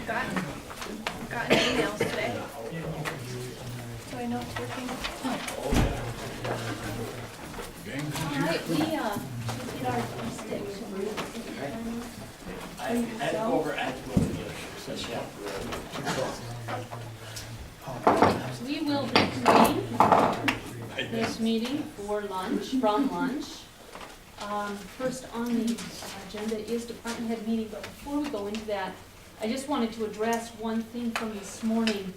gotten emails today. Do I know it's working? All right, we did our sticks. I over at We will reconvene this meeting for lunch, from lunch. First on the agenda is department head meeting, but before we go into that, I just wanted to address one thing from this morning.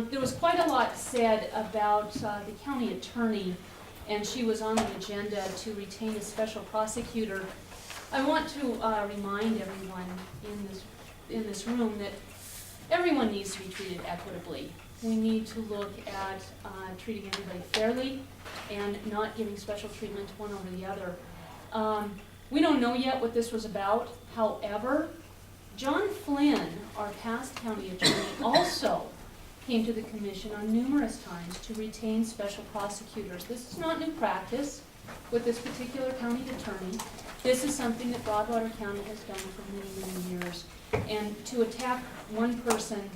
There was quite a lot said about the county attorney, and she was on the agenda to retain a special prosecutor. I want to remind everyone in this room that everyone needs to be treated equitably. We need to look at treating everybody fairly and not giving special treatment to one over the other. We don't know yet what this was about. However, John Flynn, our past county attorney, also came to the commission on numerous times to retain special prosecutors. This is not new practice with this particular county attorney. This is something that Broadwater County has done for many, many years. And to attack one person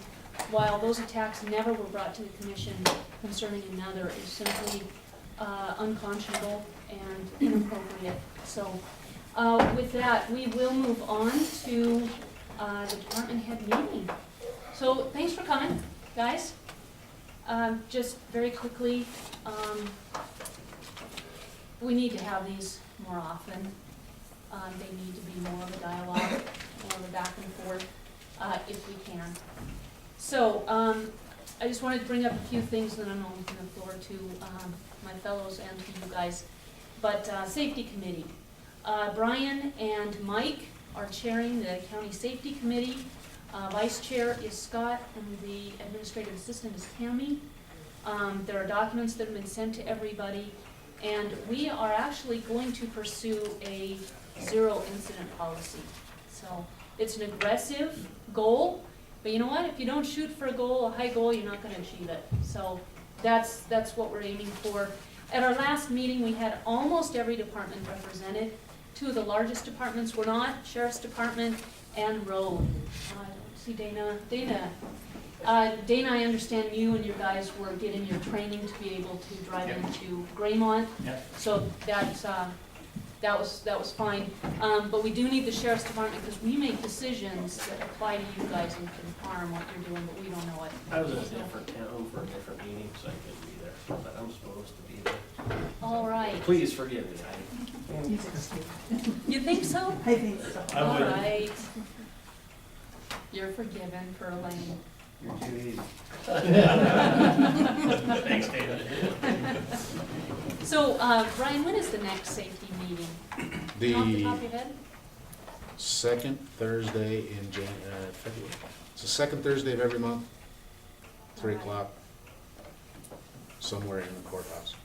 while those attacks never were brought to the commission concerning another is simply unconscionable and inappropriate. So with that, we will move on to the department head meeting. So thanks for coming, guys. Just very quickly, we need to have these more often. They need to be more of a dialogue, more of a back and forth, if we can. So, I just wanted to bring up a few things, and then I'll open the floor to my fellows and to you guys. But Safety Committee. Brian and Mike are chairing the County Safety Committee. Vice Chair is Scott, and the Administrative Assistant is Tammy. There are documents that have been sent to everybody, and we are actually going to pursue a zero incident policy. So it's an aggressive goal, but you know what? If you don't shoot for a high goal, you're not going to achieve it. So that's what we're aiming for. At our last meeting, we had almost every department represented. Two of the largest departments were not, Sheriff's Department and Road. See Dana. Dana, I understand you and your guys were getting your training to be able to drive into Graymont. Yep. So that was fine. But we do need the Sheriff's Department because we make decisions that apply to you guys and can harm what you're doing, but we don't know it. I was in a different town for a different meeting, so I couldn't be there, but I'm supposed to be there. All right. Please forgive me. You think so? I think so. All right. You're forgiven, Perlane. You're too easy. Thanks, David. So, Brian, when is the next safety meeting? Off the top of your The head? second Thursday in February. It's the second Thursday of every month, 3 All right. o'clock, somewhere in the courthouse,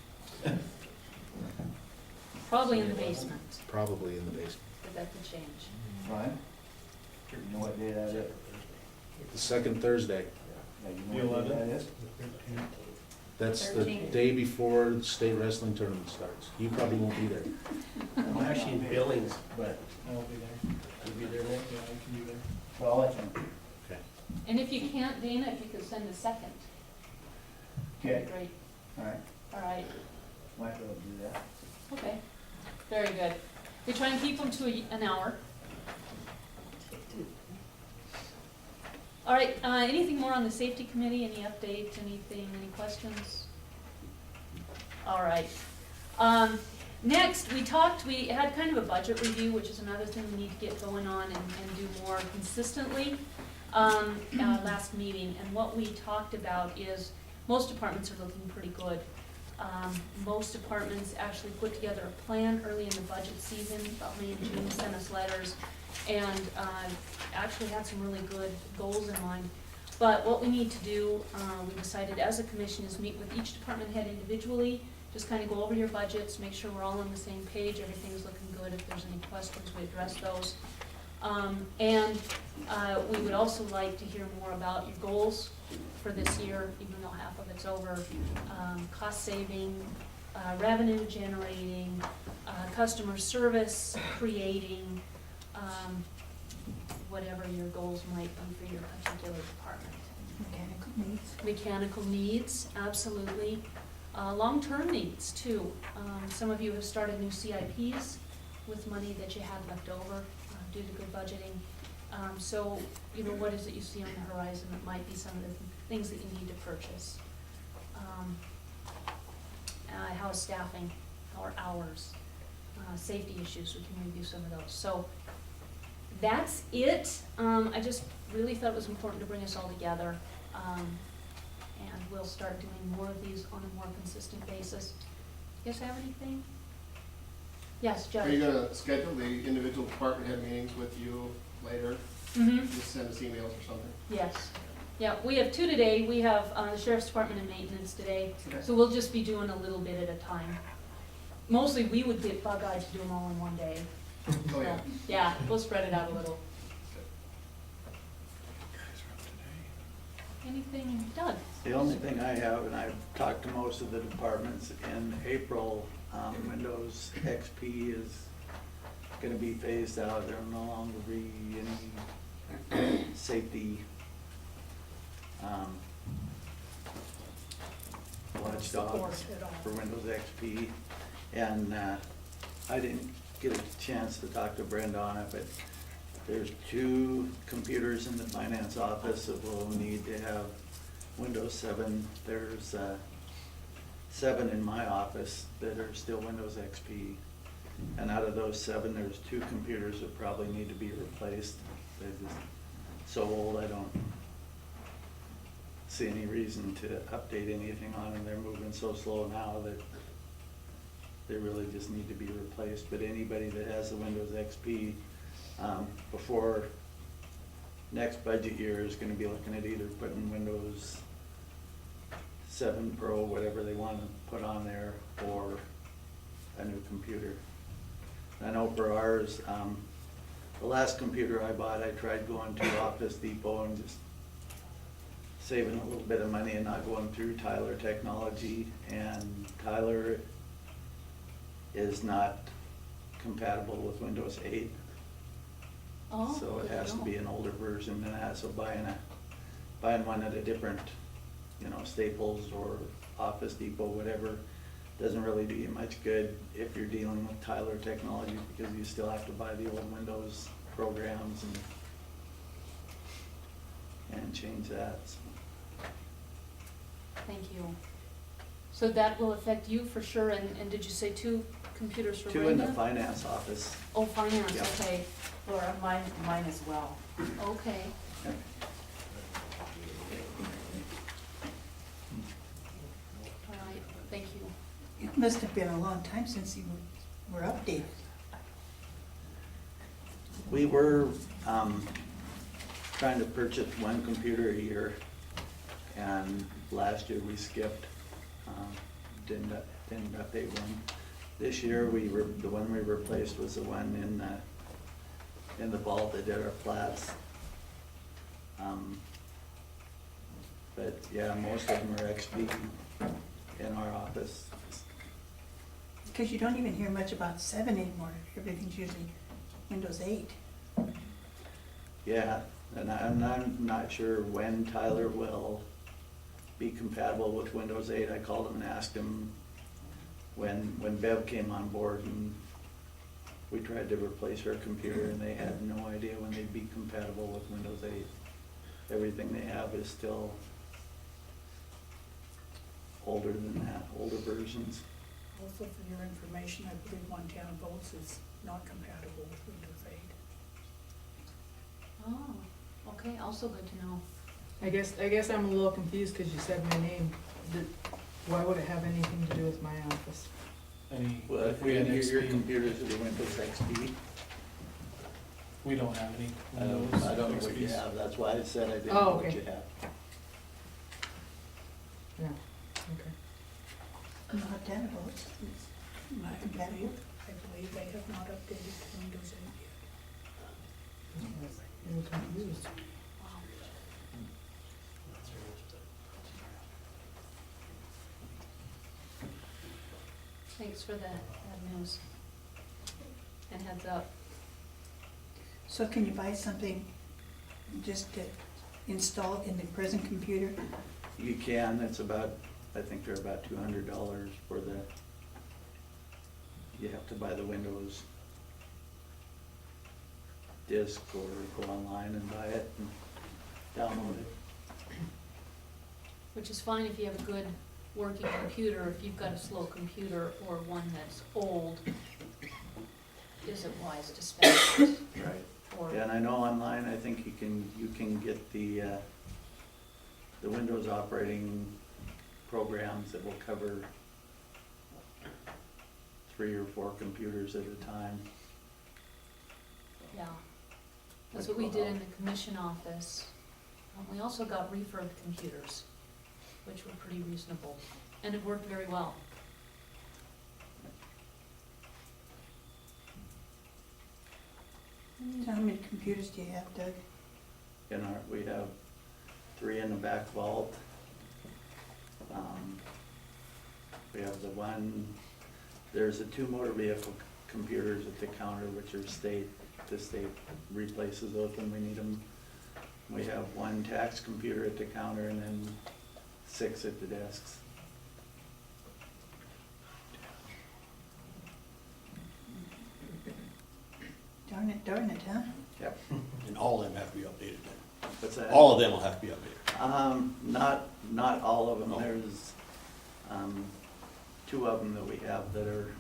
Probably in the basement, probably in the basement. but that could change. Brian, you know what day that is? The second Thursday, Yeah, you know what day that is? that's the 13th. day before the state wrestling tournament starts. You probably won't be there. I'm actually in Billings, but I'll be there. you'll be there next. Yeah, I can be there. Well, I'll let you know. Okay. And if you can't, Dana, if you could send a second, that'd Okay, be great. all right, All right, might be able to do that. okay, very good. We try and keep them to an hour. All right, anything more on the safety committee, any updates, anything, any questions? All right. Next, we had kind of a budget review, which is another thing we need to get going on and do more consistently, last meeting. And what we talked about is most departments are looking pretty good. Most departments actually put together a plan early in the budget season, about May and June, sent us letters, and actually had some really good goals in mind. But what we need to do, we decided as a commission, is meet with each department head individually, just kind of go over your budgets, make sure we're all on the same page, everything's looking good. If there's any questions, we address those. And we would also like to hear more about your goals for this year, even though half of it's over. Cost saving, revenue generating, customer service creating, whatever your goals might be for your particular department. Mechanical needs. Mechanical needs, absolutely. Long-term needs too. Some of you have started new CIPs with money that you had left over due to good budgeting. So, you know, what is it you see on the horizon that might be some of the things that you need to purchase? How is staffing, how are hours, safety issues, we can review some of those. So that's it. I just really thought it was important to bring us all together. And we'll start doing more of these on a more consistent basis. You guys have anything? Yes, Judge? Are you gonna schedule the individual department head meetings with you later? Mm-hmm. Just send us emails or something? Yes. Yeah, we have two today. We have the Sheriff's Department and Maintenance today. Okay. So we'll just be doing a little bit at a time. Mostly we would get bug-eyed to do them all in one day. Oh, yeah. Yeah, we'll spread it out a little. Anything, Doug? The only thing I have, and I've talked to most of the departments, in April, Windows XP is gonna be phased out. There will no longer be any safety watchdogs for Windows XP. And I didn't get a chance to talk to Brenda on it, but there's 2 computers in the finance office that will need to have Windows 7. There's 7 in my office that are still Windows XP. And out of those 7, there's 2 computers that probably need to be replaced. They're just so old, I don't see any reason to update anything on them. They're moving so slow now that they really just need to be replaced. But anybody that has the Windows XP, before next budget year is gonna be looking at either putting Windows 7 Pro, whatever they want to put on there, or a new computer. I know for ours, the last computer I bought, I tried going to Office Depot and just saving a little bit of money and not going through Tyler Technology, and Tyler is not compatible with Windows 8. Oh, So good it has to know. be an older version than that, so buying one at a different, Staples or Office Depot, whatever, doesn't really do you much good if you're dealing with Tyler Technology, because you still have to buy the old Windows programs and change that, so. Thank you. So that will affect you for sure, and did you say 2 computers for 2 in Brenda? the finance office. Oh, finance, Yeah. okay, Or mine as well. okay. All right, thank you. It must have been a long time since you were updated. We were, trying to purchase 1 computer a year, and last year we skipped, didn't update one. This year, the one we replaced was the one in the vault that did our flats. But yeah, most of them are XP in our office. Because you don't even hear much about 7 anymore. Everything's usually Windows 8. Yeah, and I'm not sure when Tyler will be compatible with Windows 8. I called him and asked him when Bev came on board, and we tried to replace her computer, and they had no idea when they'd be compatible with Windows 8. Everything they have is still older than that, older versions. Also, for your information, I believe Montana Votes is not compatible with Windows 8. Oh, okay, also good to know. I guess I'm a little confused because you said my name. Why would it have anything to do with my office? Well, If we had your XP, computers are Windows XP. We don't have any I Windows don't know what you XPs. have, that's why I said I didn't Oh, know what okay. you have. Yeah, okay. Montana votes. I believe they have not updated to Windows 8 yet. I'm confused. Wow. Thanks for that news. And heads up. So can you buy something just to install it in the present computer? You can, it's about, I think they're about $200 for the, you have to buy the Windows disc or go online and buy it and download it. Which is fine if you have a good working computer. If you've got a slow computer or one that's old, is it wise to spend it? Right. Or, Yeah, and I know online, I think you can get the Windows operating programs that will cover 3 or 4 computers at a time. yeah. That's what we did in the commission office. We also got refurbed computers, which were pretty reasonable, and it worked very well. So how many computers do you have, Doug? We have 3 in the back vault. We have there's the 2 motor vehicle computers at the counter, which are the state replaces those when we need them. We have 1 tax computer at the counter and then 6 at the desks. Darn it, huh? Yep. And all of them have to be updated then? What's that? All of them will have to be updated? Not all of them. No. There's 2 of them that we have that are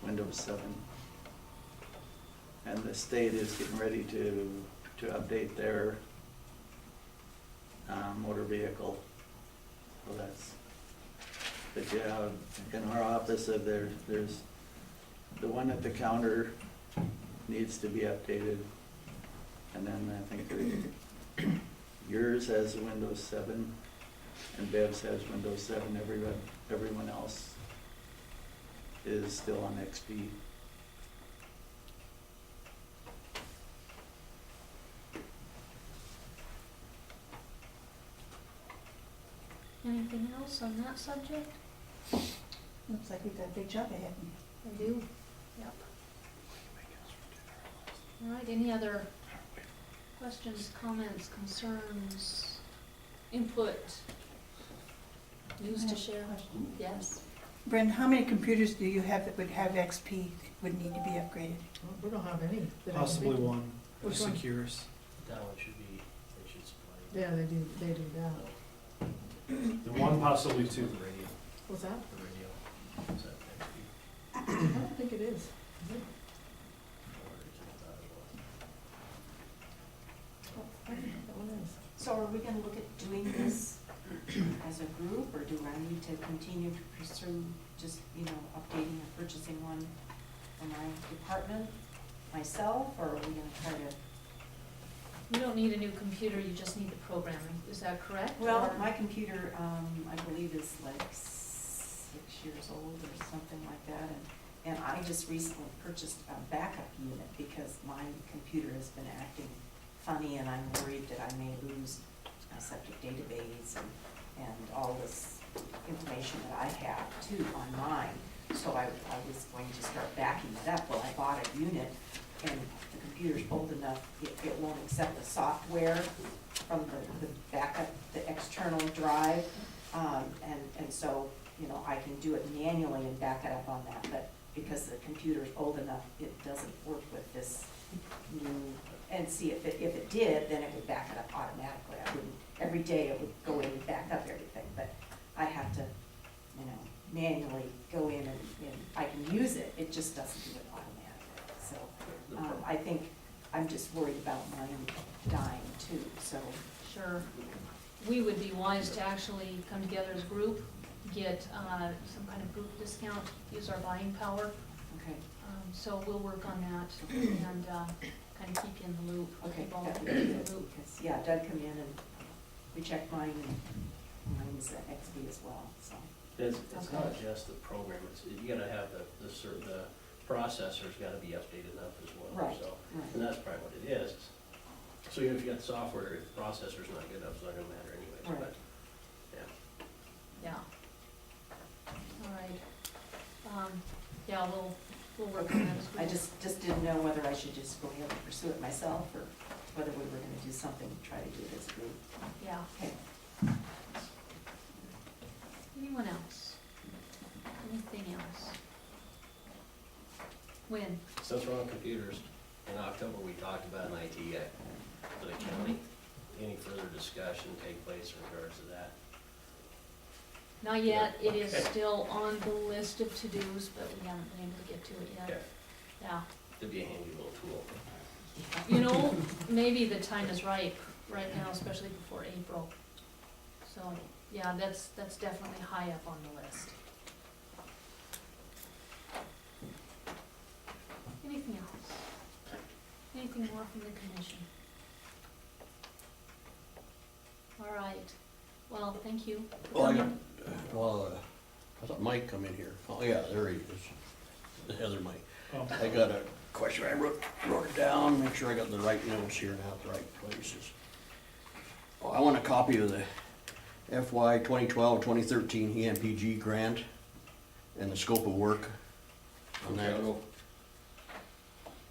Windows 7. And the state is getting ready to update their motor vehicle. So but yeah, in our office, there's the one at the counter needs to be updated. And then I think yours has Windows 7 and Bev's has Windows 7. Everyone else is still on XP. Anything else on that subject? Looks like we've got a big job ahead. I do. Yep. All right, any other questions, comments, concerns, input, news to share? Yes. Brenda, how many computers do you have that would have XP that would need to be upgraded? We don't have any. that I can Possibly think of. one, the Which one? Secures. That one they should supply. Yeah, they do that. The one, possibly two. The radio, What's that? the radio. Is that XP? I don't think it is. Is it? Or is it, Oh, I think that one is. So are we gonna look at doing this as a group, or do I need to continue to pursue just, updating or purchasing one for my department myself, or are we gonna try to? You don't need a new computer, you just need the programming, is that correct? Well, Or- my computer, I believe is like 6 years old or something like that, and I just recently purchased a backup unit because my computer has been acting funny, and I'm worried that I may lose my septic database and all this information that I have too on mine. So I was going to start backing it up. Well, I bought a unit, and the computer's old enough, it won't accept the software from the backup, the external drive. And so, I can do it manually and back it up on that, but because the computer's old enough, it doesn't work with this new, and see, if it did, then it would back it up automatically. I wouldn't, every day it would go in and back up everything, but I have to, manually go in and I can use it, it just doesn't do it automatically. So, I think I'm just worried about mine dying too, so. Sure. We would be wise to actually come together as a group, get some kind of group discount, use our buying power. Okay, So we'll work on that and kind of keep you in the loop. okay, Keep all that of would you be in good, the loop. because, yeah, Doug come in and we checked mine, and mine's XP as well, so. It's Okay. not just the program, you gotta have the processor's gotta be updated up as well, Right, so. right. And that's probably what it is. So even if you got the software, if the processor's not good enough, it's not gonna matter anyways, Right. but, yeah. Yeah. All right. Yeah, we'll work on that as well. I just didn't know whether I should just go ahead and pursue it myself, or whether we were gonna do something to try to do it as a group. Yeah. Okay. Anyone else? Anything else? When? Since we're on computers, in October, we talked about an IT guy for the county. Any further discussion take place in regards to that? Not yet, it is Okay. still on the list of to-dos, but we haven't been able to get to it yet. Okay, Yeah. it'd be a handy little tool. You know, maybe the time is ripe right now, especially before April. So, yeah, that's definitely high up on the list. Anything else? Anything more from the commission? All right, well, thank you. for Well, I got, coming. I thought Mike come in here. Oh, yeah, there he is. The other Mike. Oh. I got a question. I wrote it down, make sure I got the right notes here now at the right places. Oh, I want a copy of the FY 2012-2013 EMPG grant and the scope of work on that. Okay.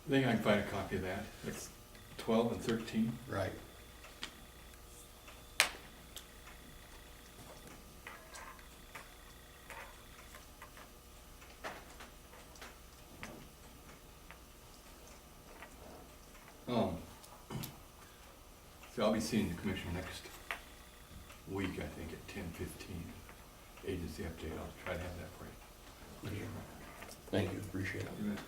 I think I can find a copy of that. It's 12 and 13. Right. So I'll be seeing the commission next week, I think, at 10:15. Agency update, I'll try to have that for you. Thank you, appreciate it. You bet.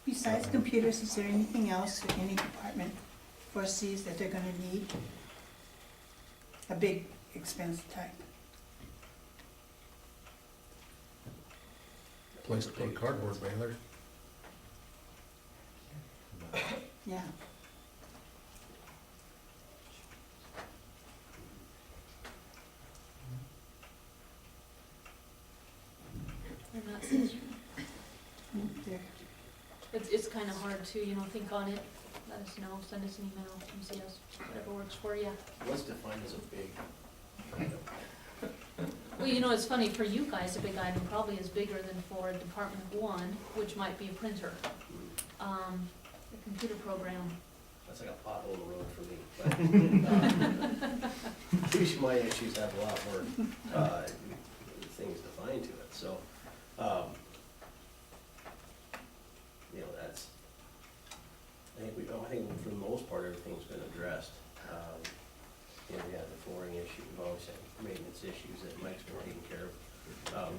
Besides computers, is there anything else that any department foresees that they're gonna need? A big expense type? Place to put a cardboard baler. Yeah. And that's it. There. It's kind of hard to, think on it, let us know, send us an email, come see us, whatever works for you. What's defined as a big item? Well, it's funny, for you guys, a big item probably is bigger than for Department 1, which might be a printer. The computer program, That's like a pothole in the road for me. But usually my issues have a lot more things defined to it, so, that's, I think for the most part, everything's been addressed. We had the flooring issue, we've always had maintenance issues that Mike's been taking care of,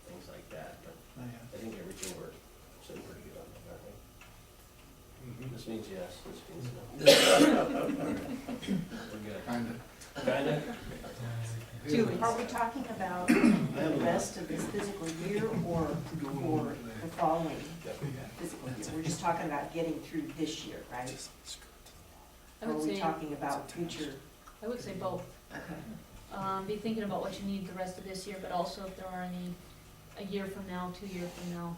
things like that, but I think everything we're sitting pretty good on that, I think. This means yes, this means no. We're good. Kinda? Are we talking about the rest of this physical year or for the following physical year? We're just talking about getting through this year, right? I Or are would we say, talking about future? I would say both. Okay. Be thinking about what you need the rest of this year, but also if there are any, a year from now, 2 years from now,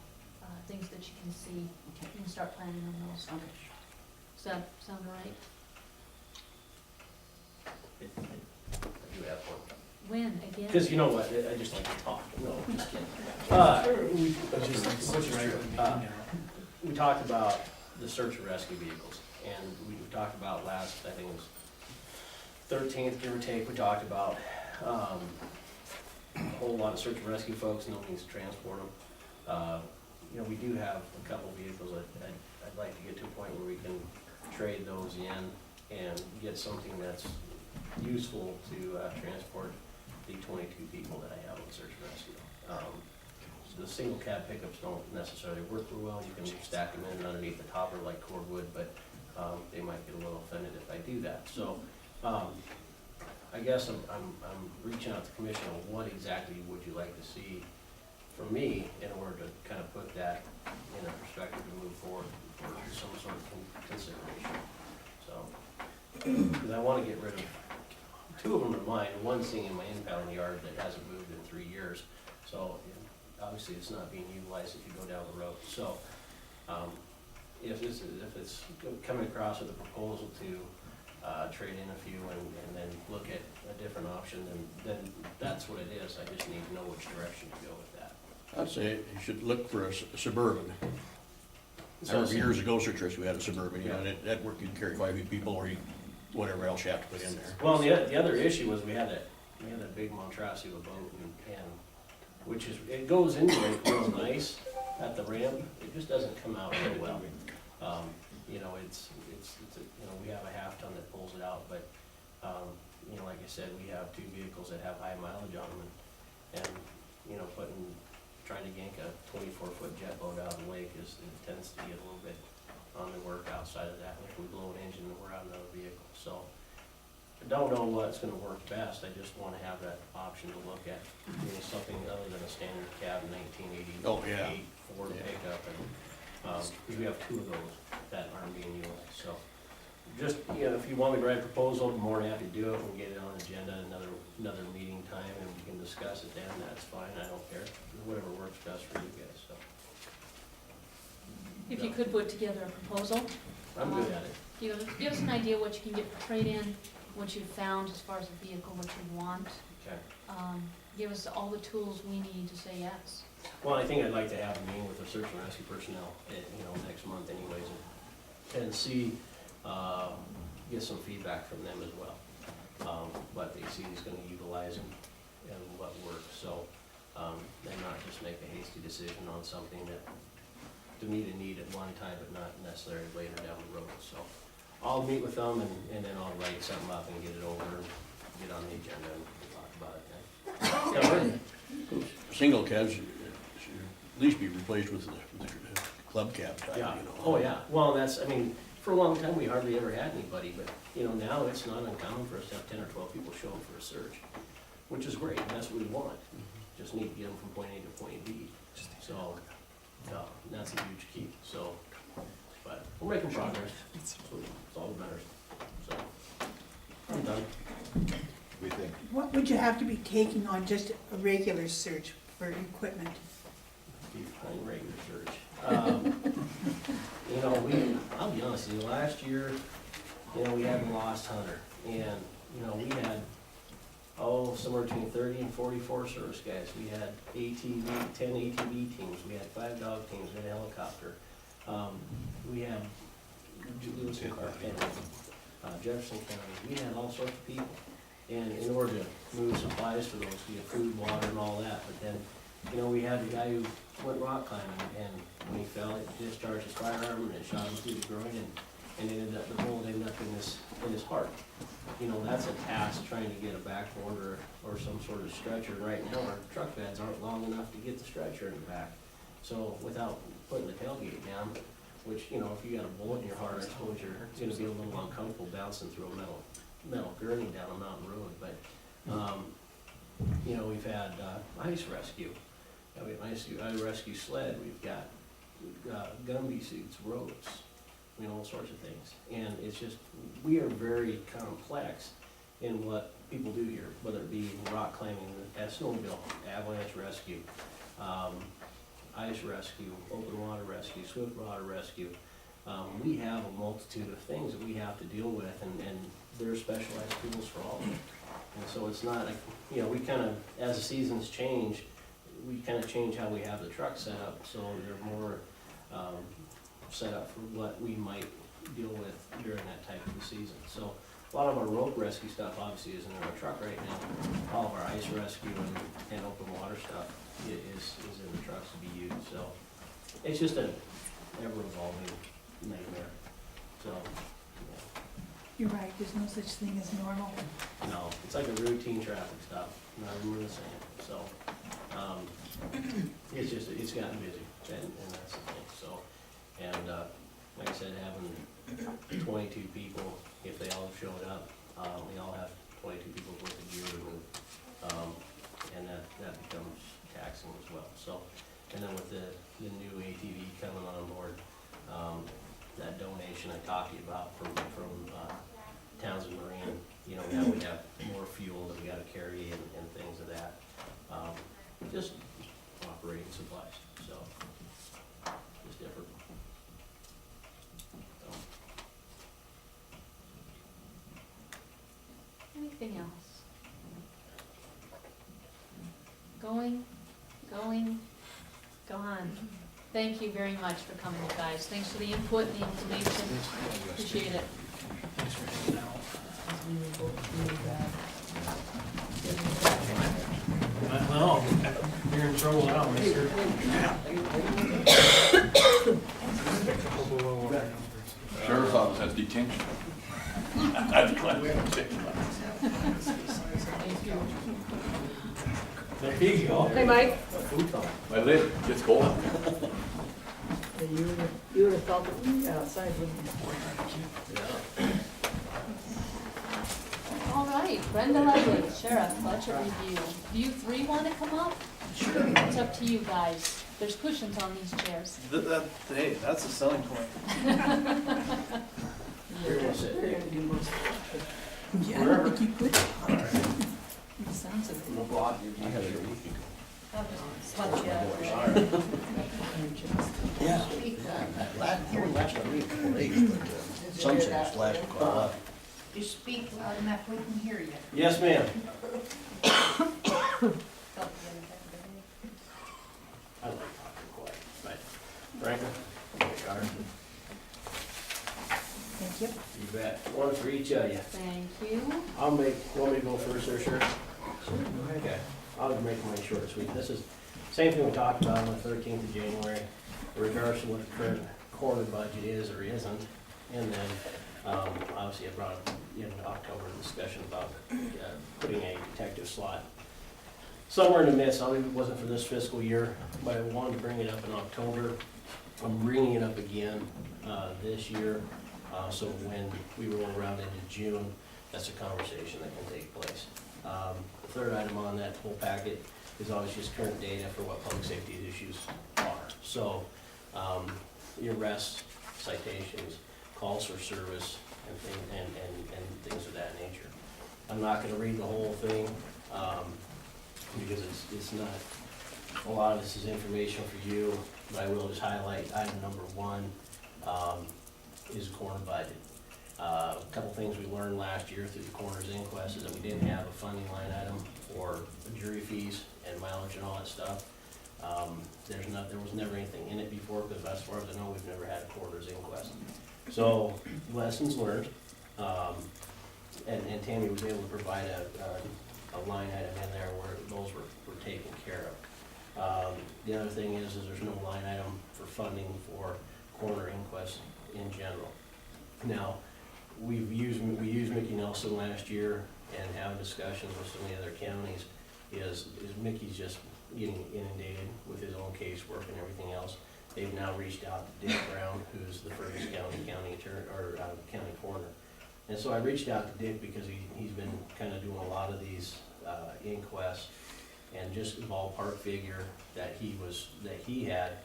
things that you can see, you can start planning on those. Okay. Does that sound all right? I do have one. When, again? Because you know what, I just like to talk, no, just kidding. We talked about the search and rescue vehicles, and we talked about last, I think it was 13th, give or take, we talked about a whole lot of search and rescue folks, no means to transport them. We do have a couple vehicles that I'd like to get to a point where we can trade those in and get something that's useful to transport the 22 people that I have on search and rescue. So the single cab pickups don't necessarily work real well. You can stack them in underneath the topper like cordwood, but they might get a little offended if I do that. So I guess I'm reaching out to the commission on what exactly would you like to see from me in order to kind of put that in a perspective to move forward for some sort of consideration. So, because I want to get rid of 2 of them are mine, and one's sitting in my impound yard that hasn't moved in 3 years. So obviously it's not being utilized if you go down the road. So if it's coming across with a proposal to trade in a few and then look at a different option, then that's what it is. I just need to know which direction to go with that. I'd say you should look for a Suburban. I remember years ago, Search Rescue had a Suburban, you know, and that work, you'd carry 5 people or you, whatever else you have to put in there. Well, the other issue was we had that big monstrosity of a boat and which is, it goes into it real nice at the ramp, it just doesn't come out very well. You know, it's, you know, we have a half ton that pulls it out, but, you know, like I said, we have 2 vehicles that have high mileage on them and, you know, trying to yank a 24-foot jet boat out of the lake it tends to get a little bit on the work outside of that. If we blow an engine, then we're out another vehicle, so. I don't know what's gonna work best, I just wanna have that option to look at, doing something other than a standard cab 1988 Oh, yeah. Ford Yeah. pickup, and, because we have 2 of those that aren't being utilized, so. Just, you know, if you want me to write a proposal, I'm more than happy to do it, we'll get it on the agenda, another meeting time, and we can discuss it then, that's fine, I don't care, whatever works best for you guys, so. If you could put together a proposal, I'm good at it. give us an idea what you can get for trade-in, what you've found as far as the vehicle, what you want. Okay. Give us all the tools we need to say yes. Well, I think I'd like to have a meeting with the search and rescue personnel, you know, next month anyways, and see, get some feedback from them as well. What they see is gonna utilize and what works, so, and not just make a hasty decision on something that, to meet a need at one time, but not necessarily later down the road, so. I'll meet with them and then I'll write something up and get it over and get on the agenda and talk about it then. Yeah, Single cabs should at least be replaced with the club cab type, you Yeah, know. oh yeah, well, that's, I mean, for a long time, we hardly ever had anybody, but, you know, now it's not uncommon for us to have 10 or 12 people show up for a search, which is great, and that's what we want. Just need to get them from point A to point B, so, that's a huge key, so, but we're making progress, so it's all that matters, so. I'm done. We think, What would you have to be taking on just a regular search for equipment? Behind regular search. You know, I'll be honest with you, last year, you know, we had a lost hunter, and, you know, we had, somewhere between 30 and 44 service guys. We had 10 ATV teams, we had 5 dog teams, we had a helicopter. We had Lewis and Clark County, Jefferson County, we had all sorts of people. And in order to move supplies for those, we had food, water, and all that, but then, you know, we had the guy who went rock climbing, and when he fell, it discharged his firearm, and it shot him through the groin, and the bullet ended up in his heart. You know, that's a task, trying to get a backboard or some sort of stretcher. Right now, our truck beds aren't long enough to get the stretcher in the back. So without putting the tailgate down, which, you know, if you got a bullet in your heart, I suppose you're gonna be a little uncomfortable bouncing through a metal gurney down a mountain road, but, you know, we've had, ice rescue. We have ice rescue sled, we've got Gumby suits, ropes, you know, all sorts of things. And it's just, we are very complex in what people do here, whether it be rock climbing, snowmobile, avalanche rescue, ice rescue, open water rescue, swift water rescue. We have a multitude of things that we have to deal with, and there are specialized tools for all of it. And so it's not, like, you know, we kind of, as the seasons change, we kind of change how we have the truck set up, so they're more set up for what we might deal with during that type of the season. So a lot of our rope rescue stuff obviously isn't in our truck right now. All of our ice rescue and open water stuff is in the trucks to be used, so it's just an ever-evolving nightmare, so, yeah. You're right, there's no such thing as normal. No, it's like a routine traffic stop, not even the same, so, it's just, it's gotten busy, and that's the thing, so, and, like I said, having 22 people, if they all have showed up, we all have 22 people worth of gear removed, and that becomes taxing as well, so, and then with the new ATV coming on board, that donation I talked to you about from Townsend Marine, you know, now we have more fuel that we gotta carry and things of that. Just operating supplies, so, just different. So. Anything else? Going, gone. Thank you very much for coming, you guys. Thanks for the input and the information. Appreciate it. Well, you're in trouble now, mister. Sheriff's office has detention. That's classic. There you go. Hey, Mike. My lid gets cold. You would have felt it outside, wouldn't you? All right, Brenda Lively, Sheriff, budget review. Do you three want to come up? Sure. It's up to you guys. There's cushions on these chairs. Hey, that's a selling point. Here, we'll sit. You're gonna do most of it. Yeah, I don't think you could. It sounds like. No block, I had it a week ago. Yeah. Last week, a couple days, but some things last quite a while. You speak loud enough, we can hear you. Yes, ma'am. I like talking quiet, but Franklin, Carter, Thank you. you bet. One for each of you. Thank you. You want me to go first there, sir? Okay, I'll make mine short and sweet. This is, same thing we talked about on the 13th of January, in regards to what the current quarter budget is or isn't. And then, obviously I brought up in October a discussion about putting a detective slot somewhere in the midst. It wasn't for this fiscal year, but I wanted to bring it up in October. I'm bringing it up again this year, so when we roll around into June, that's a conversation that can take place. The third item on that whole packet is obviously just current data for what public safety issues are. So, your arrests, citations, calls for service, and things of that nature. I'm not gonna read the whole thing, because it's not, a lot of this is information for you, but I will just highlight item number 1, is the coroner budget. A couple things we learned last year through the coroner's inquest is that we didn't have a funding line item for jury fees and mileage and all that stuff. There was never anything in it before, because as far as I know, we've never had a coroner's inquest. So, lessons learned, and Tammy was able to provide a line item in there where those were taken care of. The other thing is there's no line item for funding for coroner inquests in general. Now, we used Mickey Nelson last year and having discussions with some of the other counties, is Mickey's just getting inundated with his own casework and everything else. They've now reached out to Dick Brown, who's the Fergus County attorney, or county coroner. And so I reached out to Dick because he's been kind of doing a lot of these inquests, and just ballpark figure that he had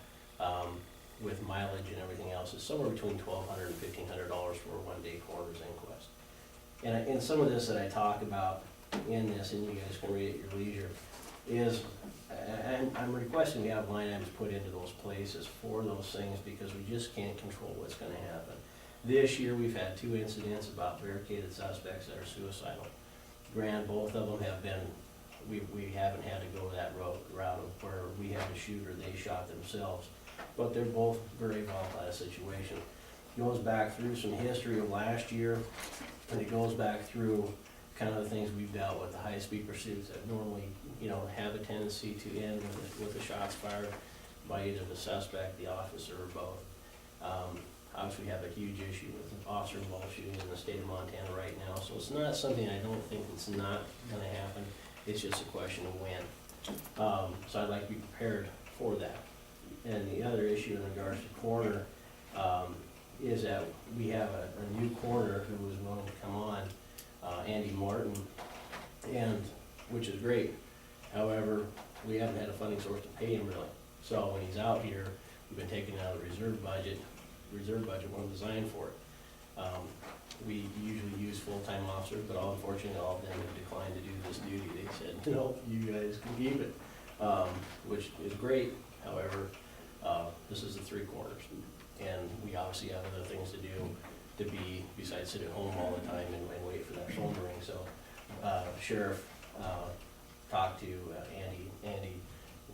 with mileage and everything else is somewhere between $1,200 and $1,500 for a one-day coroner's inquest. And some of this that I talk about in this, and you guys can read at your leisure, is I'm requesting we have line items put into those places for those things, because we just can't control what's gonna happen. This year, we've had 2 incidents about barricaded suspects that are suicidal. Granted, both of them have been, we haven't had to go that route of where we had to shoot or they shot themselves, but they're both very volatile situation. Goes back through some history of last year, and it goes back through kind of the things we've dealt with, the high-speed pursuits that normally, have a tendency to end with the shots fired by either the suspect, the officer, or both. Obviously, we have a huge issue with officer-involved shootings in the state of Montana right now, so it's not something I don't think it's not gonna happen. It's just a question of when. So I'd like to be prepared for that. And the other issue in regards to coroner, is that we have a new coroner who was willing to come on, Andy Martin, and, which is great. However, we haven't had a funding source to pay him really. So when he's out here, we've been taking out of the reserve budget wasn't designed for it. We usually use full-time officers, but unfortunately, all of them have declined to do this duty. They said, no, you guys can keep it, which is great. However, this is the 3 quarters, and we obviously have other things to do besides sit at home all the time and wait for that phone to ring. So, Sheriff talked to Andy. Andy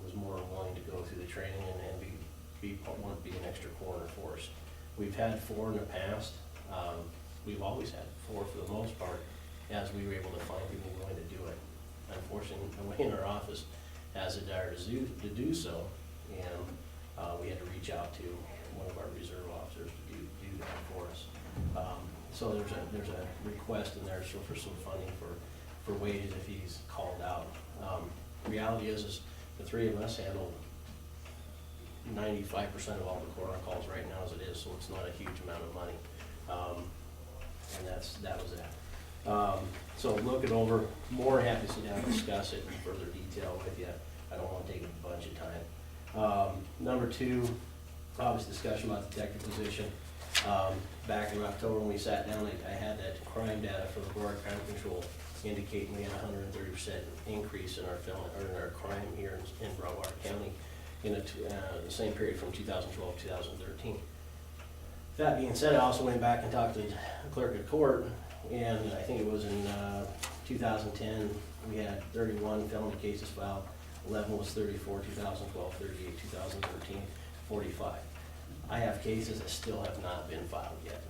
was more willing to go through the training and be We've had 4 in the past. We've always had 4 for the most part, as we were able to find people willing to do it. Unfortunately, nobody in our office has a desire to do so, and we had to reach out to one of our reserve officers to do that for us. So there's a request in there for some funding for wages if he's called out. Reality is the 3 of us handle 95% of all the coroner calls right now as it is, so it's not a huge amount of money. And that was that. So look it over, more happy to sit down and discuss it in further detail with you. I don't want to take a bunch of time. Number 2, obviously discussion about the detective position. Back in October when we sat down, I had that crime data for the Broward Crime Control indicating we had 130% increase in our crime here in Broward County in the same period from 2012 to 2013. That being said, I also went back and talked to the clerk of court, and I think it was in 2010, we had 31 felony cases filed, 11 was 34, 2012, 38, 2013, 45. I have cases that still have not been filed yet,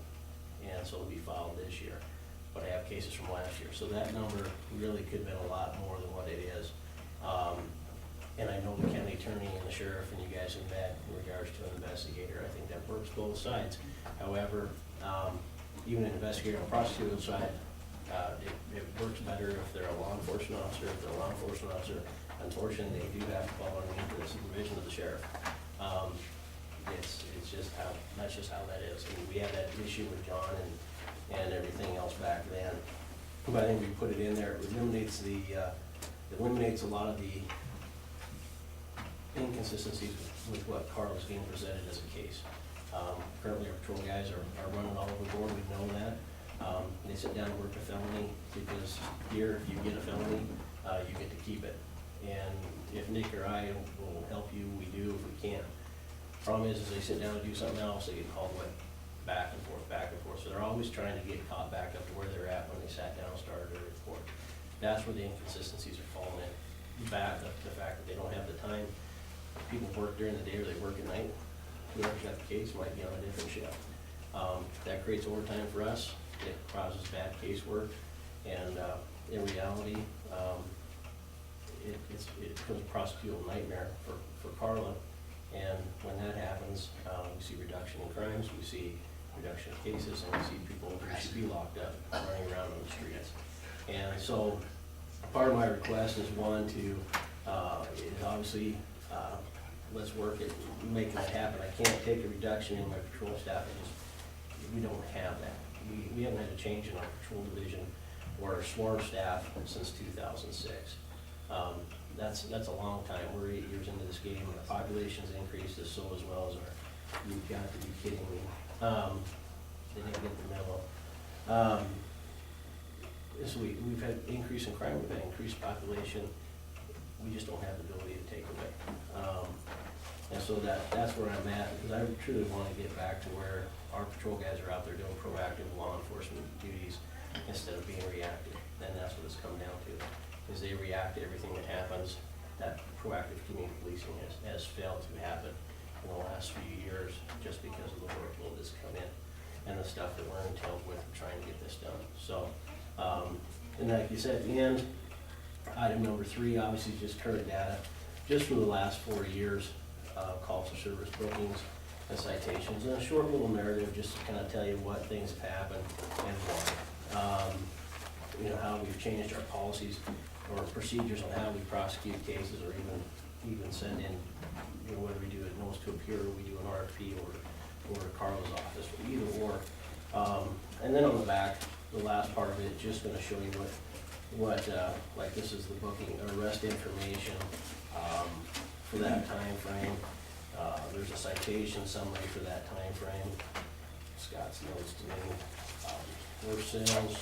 and so it'll be filed this year. But I have cases from last year, so that number really could have been a lot more than what it is. And I know the county attorney and the sheriff and you guys have met in regards to an investigator. I think that works both sides. However, even an investigator on the prosecutor's side, it works better if they're a law enforcement officer. If they're a law enforcement officer, unfortunately, they do have to fall underneath the supervision of the sheriff. It's just that's just how that is. I mean, we had that issue with John and everything else back then. But I think we put it in there. It eliminates a lot of the inconsistencies with what Carl is being presented as a case. Currently, our patrol guys are running all over the board. We know that. They sit down and work a felony because here, if you get a felony, you get to keep it. And if Nick or I will help you, we do if we can. Problem is they sit down and do something else, they get called back and forth, back and forth. So they're always trying to get caught back up to where they're at when they sat down and started their report. That's where the inconsistencies are falling in. Back up to the fact that they don't have the time. People work during the day or they work at night. Whoever's got the case might be on a different shift. That creates overtime for us. It causes bad casework. And in reality, it becomes a prosecutorial nightmare for Carla. And when that happens, we see reduction in crimes, we see reduction in cases, and we see people who should be locked up running around on the streets. And so part of my request is one to, is obviously, let's work at making that happen. I can't take a reduction in my patrol staff, we don't have that. We haven't had a change in our patrol division or our sworn staff since 2006. That's a long time. We're 8 years into this game, and the population's increased as so as well as our, you've got to be kidding me. They didn't get the memo. So we've had increase in crime, we've had increased population. We just don't have the ability to take away. And so that's where I'm at, because I truly want to get back to where our patrol guys are out there doing proactive law enforcement duties instead of being reactive. And that's what it's come down to, is they react to everything that happens. That proactive community policing has failed to happen in the last few years just because of the workload that's come in and the stuff that we're entailed with trying to get this done. So, and like you said, at the end, item number 3, obviously just current data, just for the last 4 years, calls for service bookings and citations, and a short little narrative just to kind of tell you what things have happened and why. You know, how we've changed our policies or procedures on how we prosecute cases, or even send in, you know, whether we do a notice to appear or we do an RFP or Carla's office, or either or. And then on the back, the last part of it, just gonna show you what like this is the booking, arrest information, for that time frame. There's a citation summary for that time frame. Scott's notes to me, horse sales,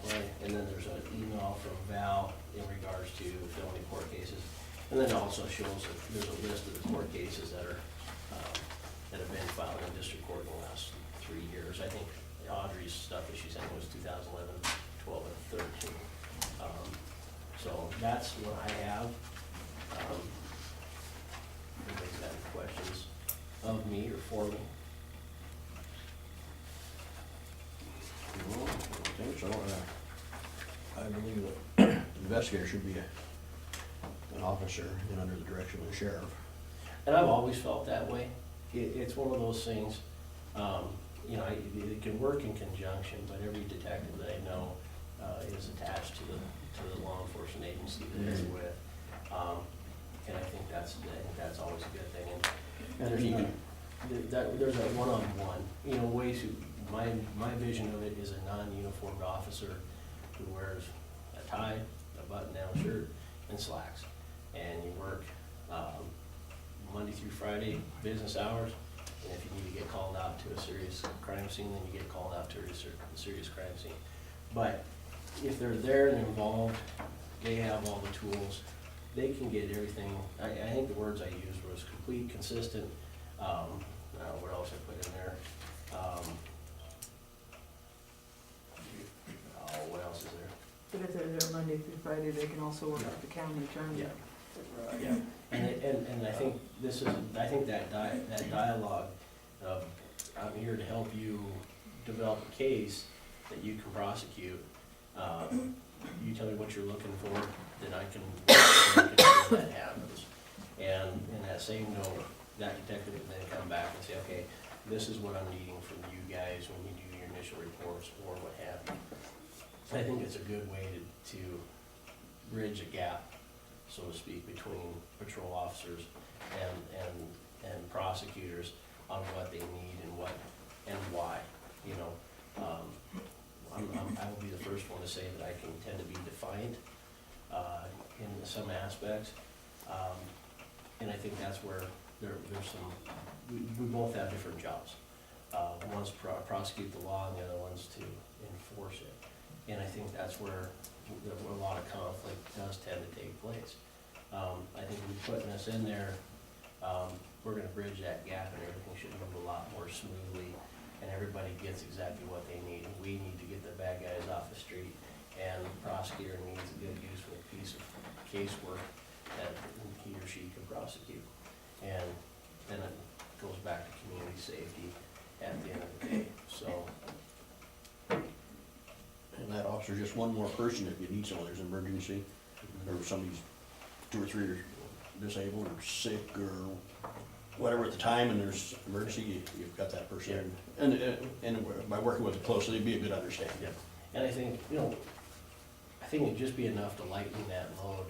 right, and then there's an email from Val in regards to felony court cases. And then it also shows that there's a list of the court cases that are, that have been filed in district court in the last 3 years. I think Audrey's stuff that she sent was 2011, 12, and 13. So that's what I have. Anybody's got any questions of me or for me? so, I believe that investigator should be an officer and under the direction of the sheriff. And I've always felt that way. It's one of those things, you know, it can work in conjunction, but every detective that I know is attached to the law enforcement agency that they're with. And I think that's always a good thing. And there's a one-on-one, you know, ways to, my vision of it is a non-uniformed officer who wears a tie, a button-down shirt, and slacks. And you work Monday through Friday, business hours, and if you need to get called out to a serious crime scene, then you get called out to a serious crime scene. But if they're there and involved, they have all the tools, they can get everything. I think the words I used was complete, consistent, what else I put in there? What else is there? But if they're there Monday through Friday, they can also work with the county attorney. Yeah. Yeah, and I think I think that dialogue of, I'm here to help you develop a case that you can prosecute. You tell me what you're looking for, then I can make sure that happens. And in that same note, that detective would then come back and say, okay, this is what I'm needing from you guys when you do your initial reports or what have you. I think it's a good way to bridge a gap, so to speak, between patrol officers and prosecutors on what they need and what and why. You know, I will be the first one to say that I can tend to be defiant in some aspects, and I think that's where there's some. We both have different jobs. One's prosecute the law, and the other one's to enforce it. And I think that's where a lot of conflict does tend to take place. I think putting us in there, we're gonna bridge that gap and everything should move a lot more smoothly and everybody gets exactly what they need. We need to get the bad guys off the street and the prosecutor needs a good useful piece of casework that he or she can prosecute. And then it goes back to community safety at the end of the day, so. And that officer's just one more person if you need someone, there's an emergency, or somebody's 2 or 3 are disabled or sick or whatever at the time, and there's emergency, you've got that person. And by working with it closely, it'd be a good understanding. Yeah. And I think, you know, I think it'd just be enough to lighten that load.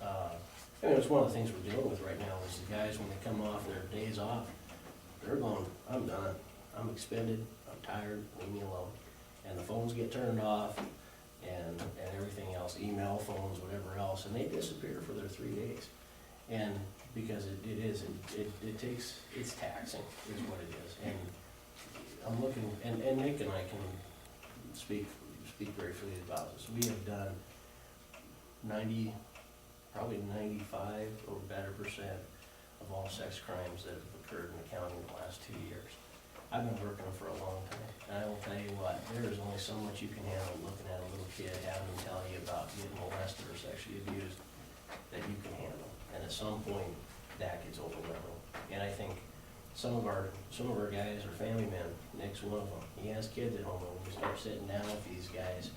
I mean, it's one of the things we're dealing with right now is the guys, when they come off their days off, they're going, I'm done, I'm expended, I'm tired, leave me alone. And the phones get turned off and everything else, email, phones, whatever else, and they disappear for their 3 days. And because it takes, it's taxing is what it is. And I'm looking, and Nick and I can speak very freely about this. We have done probably 95 or better % of all sex crimes that have occurred in the county in the last 2 years. I've been working for a long time, and I will tell you what, there is only so much you can handle looking at a little kid having them tell you about getting molested or sexually abused that you can handle. And at some point, that gets overwhelming. And I think some of our guys are family men. Nick's one of them. He has kids at home, and when we start sitting down with these guys,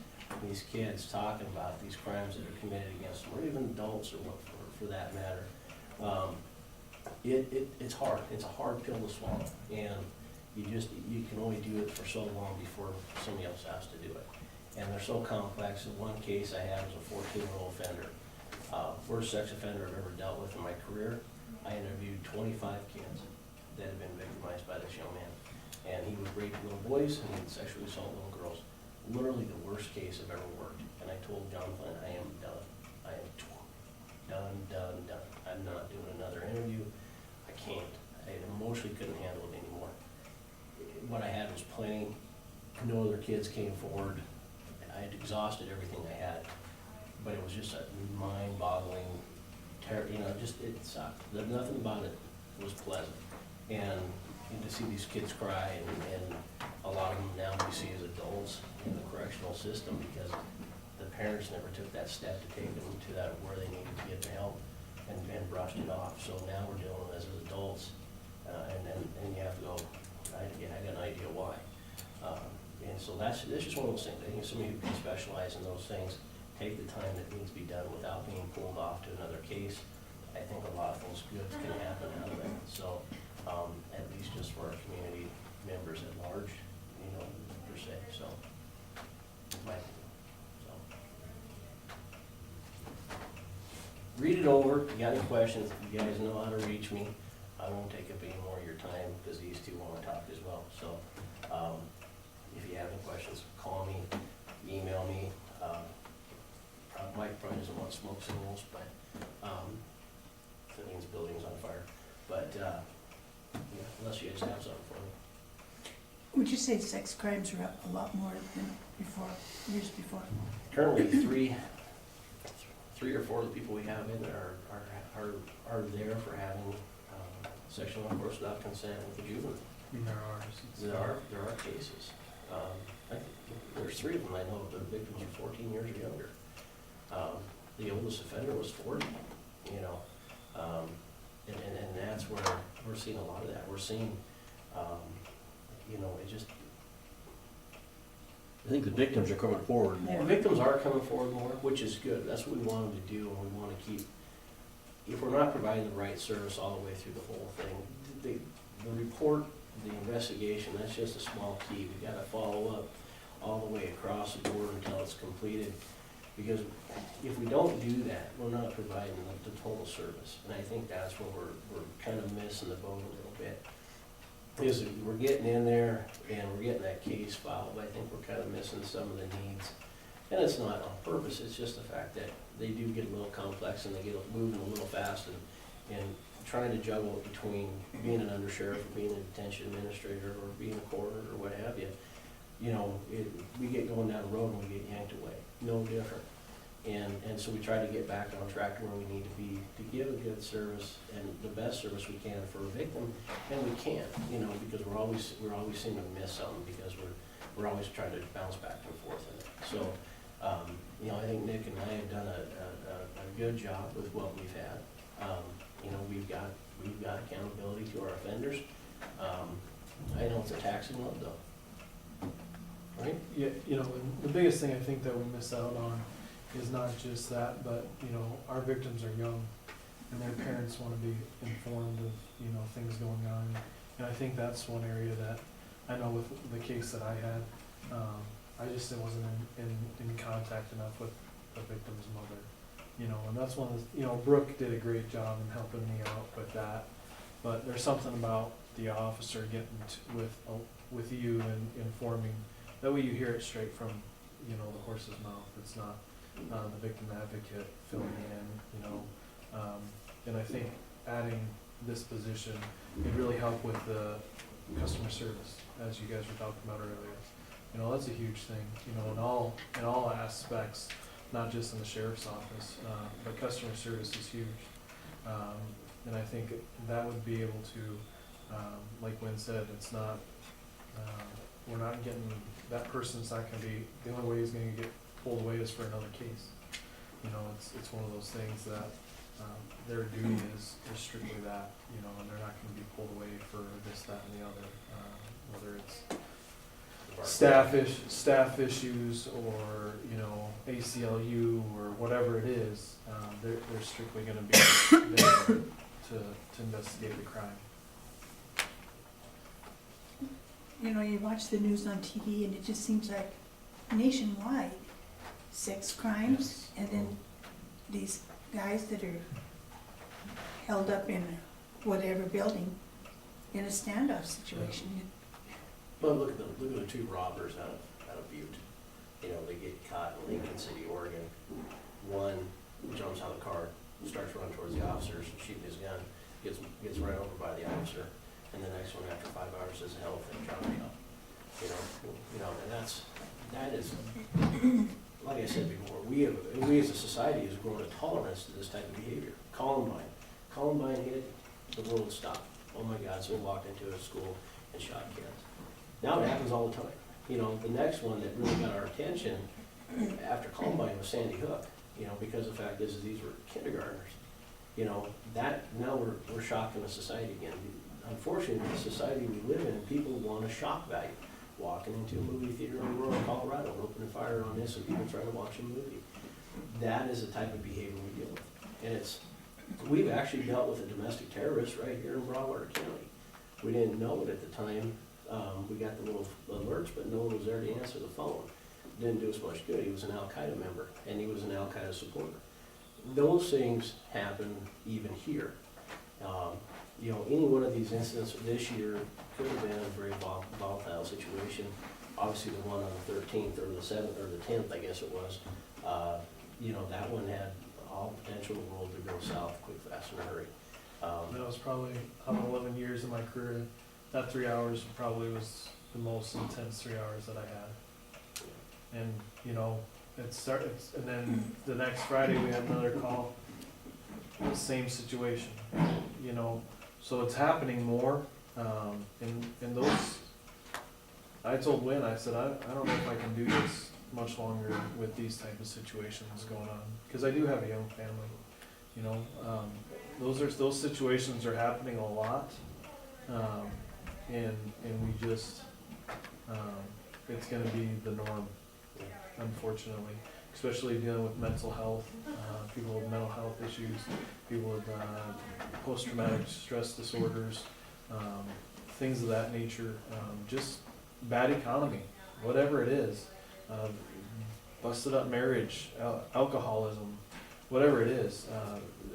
these kids talking about these crimes that are committed against them, or even adults, or what for that matter, it's hard. It's a hard pill to swallow, and you can only do it for so long before somebody else has to do it. And they're so complex. In one case I had was a 14-year-old offender. Worst sex offender I've ever dealt with in my career. I interviewed 25 kids that had been victimized by this young man. And he would rape little boys and he would sexually assault little girls. Literally the worst case I've ever worked. And I told John Flynn, I am done. I am done. I'm not doing another interview. I can't. I emotionally couldn't handle it anymore. What I had was plenty. No other kids came forward. I had exhausted everything I had. But it was just a mind-boggling, it sucked. Nothing about it was pleasant. And to see these kids cry, and a lot of them now we see as adults in the correctional system because the parents never took that step to take them to that where they needed to get the help and brushed it off. So now we're dealing with it as adults, and you have to go, I got an idea why. And so that's just one of those things. I think somebody who can specialize in those things, take the time that needs to be done without being pulled off to another case. I think a lot of those goods can happen out of that. So, at least just for our community members at large, you know, per se, so. My opinion, so. Read it over, if you got any questions, you guys know how to reach me. I won't take up any more of your time, because these two want to talk as well, so, if you have any questions, call me, email me. Mike probably doesn't want smoke signals, but, that means building's on fire, but, yeah, unless you guys have something for me. Would you say sex crimes are up a lot more than before, years before? Currently, three or four of the people we have in there are there for having, sexual intercourse without consent with a juvenile. There are cases. I think there's 3 of them I know of, the victims are 14 years or younger. The oldest offender was 40, you know, and that's where we're seeing a lot of that. We're seeing, you know, it just. I think the victims are coming forward The more. victims are coming forward more, which is good. That's what we want them to do, and we want to keep, if we're not providing the right service all the way through the whole thing, the report, the investigation, that's just a small key. We gotta follow up all the way across the board until it's completed. Because if we don't do that, we're not providing the total service. And I think that's where we're kind of missing the boat a little bit. Is we're getting in there and we're getting that case filed, but I think we're kind of missing some of the needs. And it's not on purpose, it's just the fact that they do get a little complex and they get moving a little fast, and trying to juggle between being an undersheriff or being a detention administrator or being a coroner or what have you. You know, we get going down the road and we get yanked away, no different. And so we try to get back on track to where we need to be to give a good service and the best service we can for a victim, and we can't, you know, because we're always seem to miss something because we're always trying to bounce back and forth in it. So, you know, I think Nick and I have done a good job with what we've had. You know, we've got accountability to our offenders. I know it's a taxing load though. Right? Yeah, you know, and the biggest thing I think that we miss out on is not just that, but, you know, our victims are young and their parents want to be informed of, you know, things going on. And I think that's one area that I know with the case that I had, I just wasn't in contact enough with the victim's mother, you know, and that's one of the, you know, Brooke did a great job in helping me out with that. But there's something about the officer getting with you and informing. That way you hear it straight from, you know, the horse's mouth. It's not the victim advocate filling in, you know. And I think adding this position would really help with the customer service, as you guys were talking about earlier. You know, that's a huge thing, you know, in all aspects, not just in the sheriff's office, but customer service is huge. And I think that would be able to, like Wynn said, it's not, we're not getting, that person's not gonna be, the only way he's gonna get pulled away is for another case. You know, it's one of those things that, their duty is strictly that, you know, and they're not gonna be pulled away for this, that, and the other, whether it's staff issues or, you know, ACLU or whatever it is, they're strictly gonna be there to investigate the crime. You know, you watch the news on TV and it just seems like nationwide, sex crimes, and then these guys that are held up in whatever building in a standoff situation. But look at the 2 robbers out of Butte. You know, they get caught in Lincoln City, Oregon. One jumps out of the car, starts running towards the officers, shooting his gun, gets run over by the officer, and the next one after 5 hours says a hell of a thing, drop me off. You know, and that is, like I said before, we as a society has grown a tolerance to this type of behavior. Columbine hit, the world stopped. Oh my God, someone walked into a school and shot kids. Now it happens all the time. You know, the next one that really got our attention after Columbine was Sandy Hook, you know, because the fact is these were kindergartners. You know, that now we're shocked in a society again. Unfortunately, the society we live in, people want a shock value. walking into a movie theater in rural Colorado and opening fire on this and people trying to watch a movie. That is the type of behavior we deal with. And we've actually dealt with a domestic terrorist right here in Broadwater County. We didn't know it at the time. We got the little alerts, but no one was there to answer the phone. Didn't do us much good. He was an Al-Qaeda member, and he was an Al-Qaeda supporter. Those things happen even here. You know, any one of these incidents this year could have been a very volatile situation. Obviously, the one on the 13th or the 7th or the 10th, I guess it was, you know, that one had all potential in the world to go south quick, fast, in a hurry. That was probably, out of 11 years of my career, that 3 hours probably was the most intense 3 hours that I had. And, you know, and then the next Friday we had another call, the same situation, you know, so it's happening more, and those, I told Wynn, I said, I don't know if I can do this much longer with these type of situations going on, because I do have a young family, you know, those situations are happening a lot, and we just, it's gonna be the norm, unfortunately, especially dealing with mental health, people with mental health issues, people with post-traumatic stress disorders, things of that nature, just bad economy, whatever it is, busted up marriage, alcoholism, whatever it is,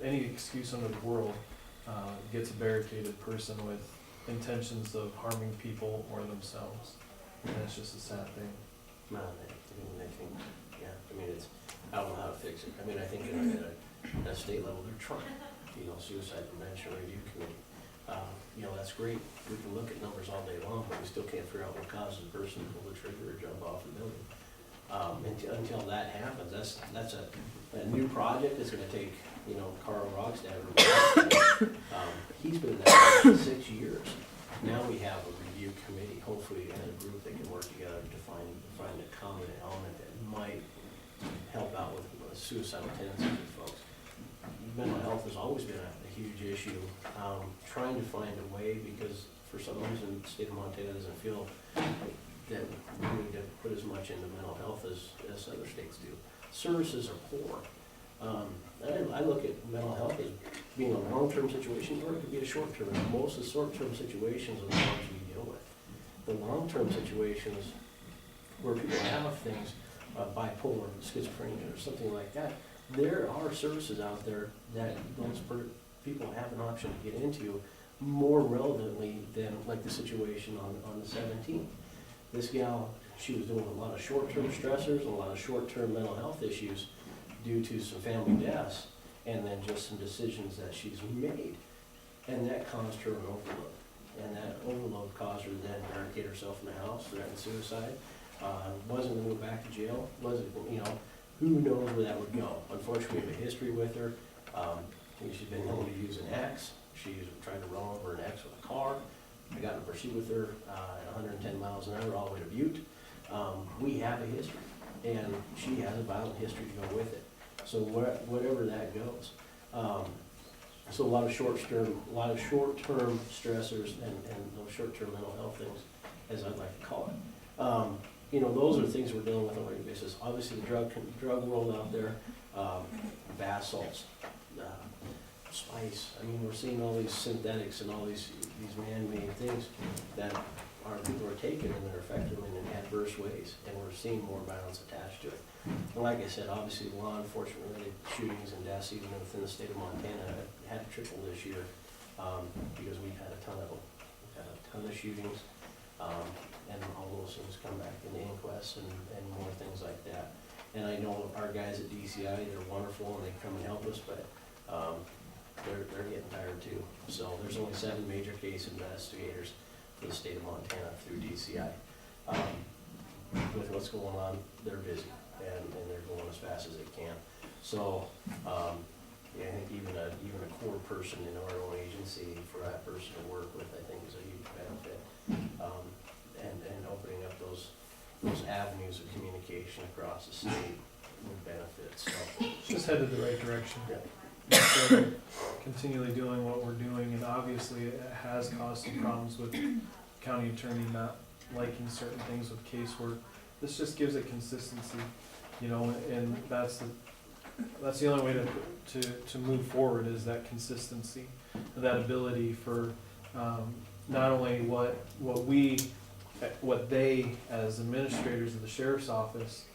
any excuse under the world gets a barricaded person with intentions of harming people or themselves. And that's just a sad thing. No, I think, yeah, I mean, I don't know how to fix it. I mean, I think at a state level, they're trying, you know, suicide prevention review committee. You know, that's great. We can look at numbers all day long, but we still can't figure out what causes a person to pull the trigger or jump off the building. Until that happens, that's a new project that's gonna take, you know, Carl Rogstad. He's been in that for 6 years. Now we have a review committee, hopefully, and a group that can work together to find a common element that might help out with suicidal tendencies with folks. Mental health has always been a huge issue. Trying to find a way, because for some reason, the state of Montana doesn't feel like that we need to put as much into mental health as other states do. Services are poor. I look at mental health as being a long-term situation, or it could be a short-term. Most of the short-term situations are the ones we deal with. The long-term situations where people have things, bipolar, schizophrenia, or something like that, there are services out there that those people have an option to get into more relevantly than like the situation on the 17th. This gal, she was doing a lot of short-term stressors, a lot of short-term mental health issues due to some family deaths, and then just some decisions that she's made. And that caused her an overload. And that overload caused her to then barricade herself in the house, threaten suicide, wasn't gonna go back to jail, wasn't, you know, who knows where that would go. Unfortunately, we have a history with her. She's been known to use an axe. She's tried to run over an axe with a car. I got in a pursuit with her at 110 miles an hour all the way to Butte. We have a history, and she has a violent history to go with it. So whatever that goes. So a lot of short-term stressors and those short-term mental health things, as I'd like to call it. You know, those are things we're dealing with on a regular basis. Obviously, the drug world out there, bath salts, spice. I mean, we're seeing all these synthetics and all these man-made things that our people are taking, and they're affecting them in adverse ways, and we're seeing more violence attached to it. And like I said, obviously, law enforcement related shootings and deaths, even within the state of Montana, had tripled this year because we've had a ton of them. We've had a ton of shootings, and all those things come back in the inquests and more things like that. And I know our guys at DCI, they're wonderful, and they come and help us, but they're getting tired too. So there's only 7 major case investigators for the state of Montana through DCI. With what's going on, they're busy, and they're going as fast as they can. So yeah, I think even a core person in our own agency, for that person to work with, I think is a huge benefit. And opening up those avenues of communication across the state would benefit. So It's just headed the right direction. yeah. So, continually doing what we're doing, and obviously it has caused some problems with county attorney not liking certain things with casework. This just gives it consistency, you know, and that's the only way to move forward is that consistency, that ability for, not only what they as administrators of the sheriff's office,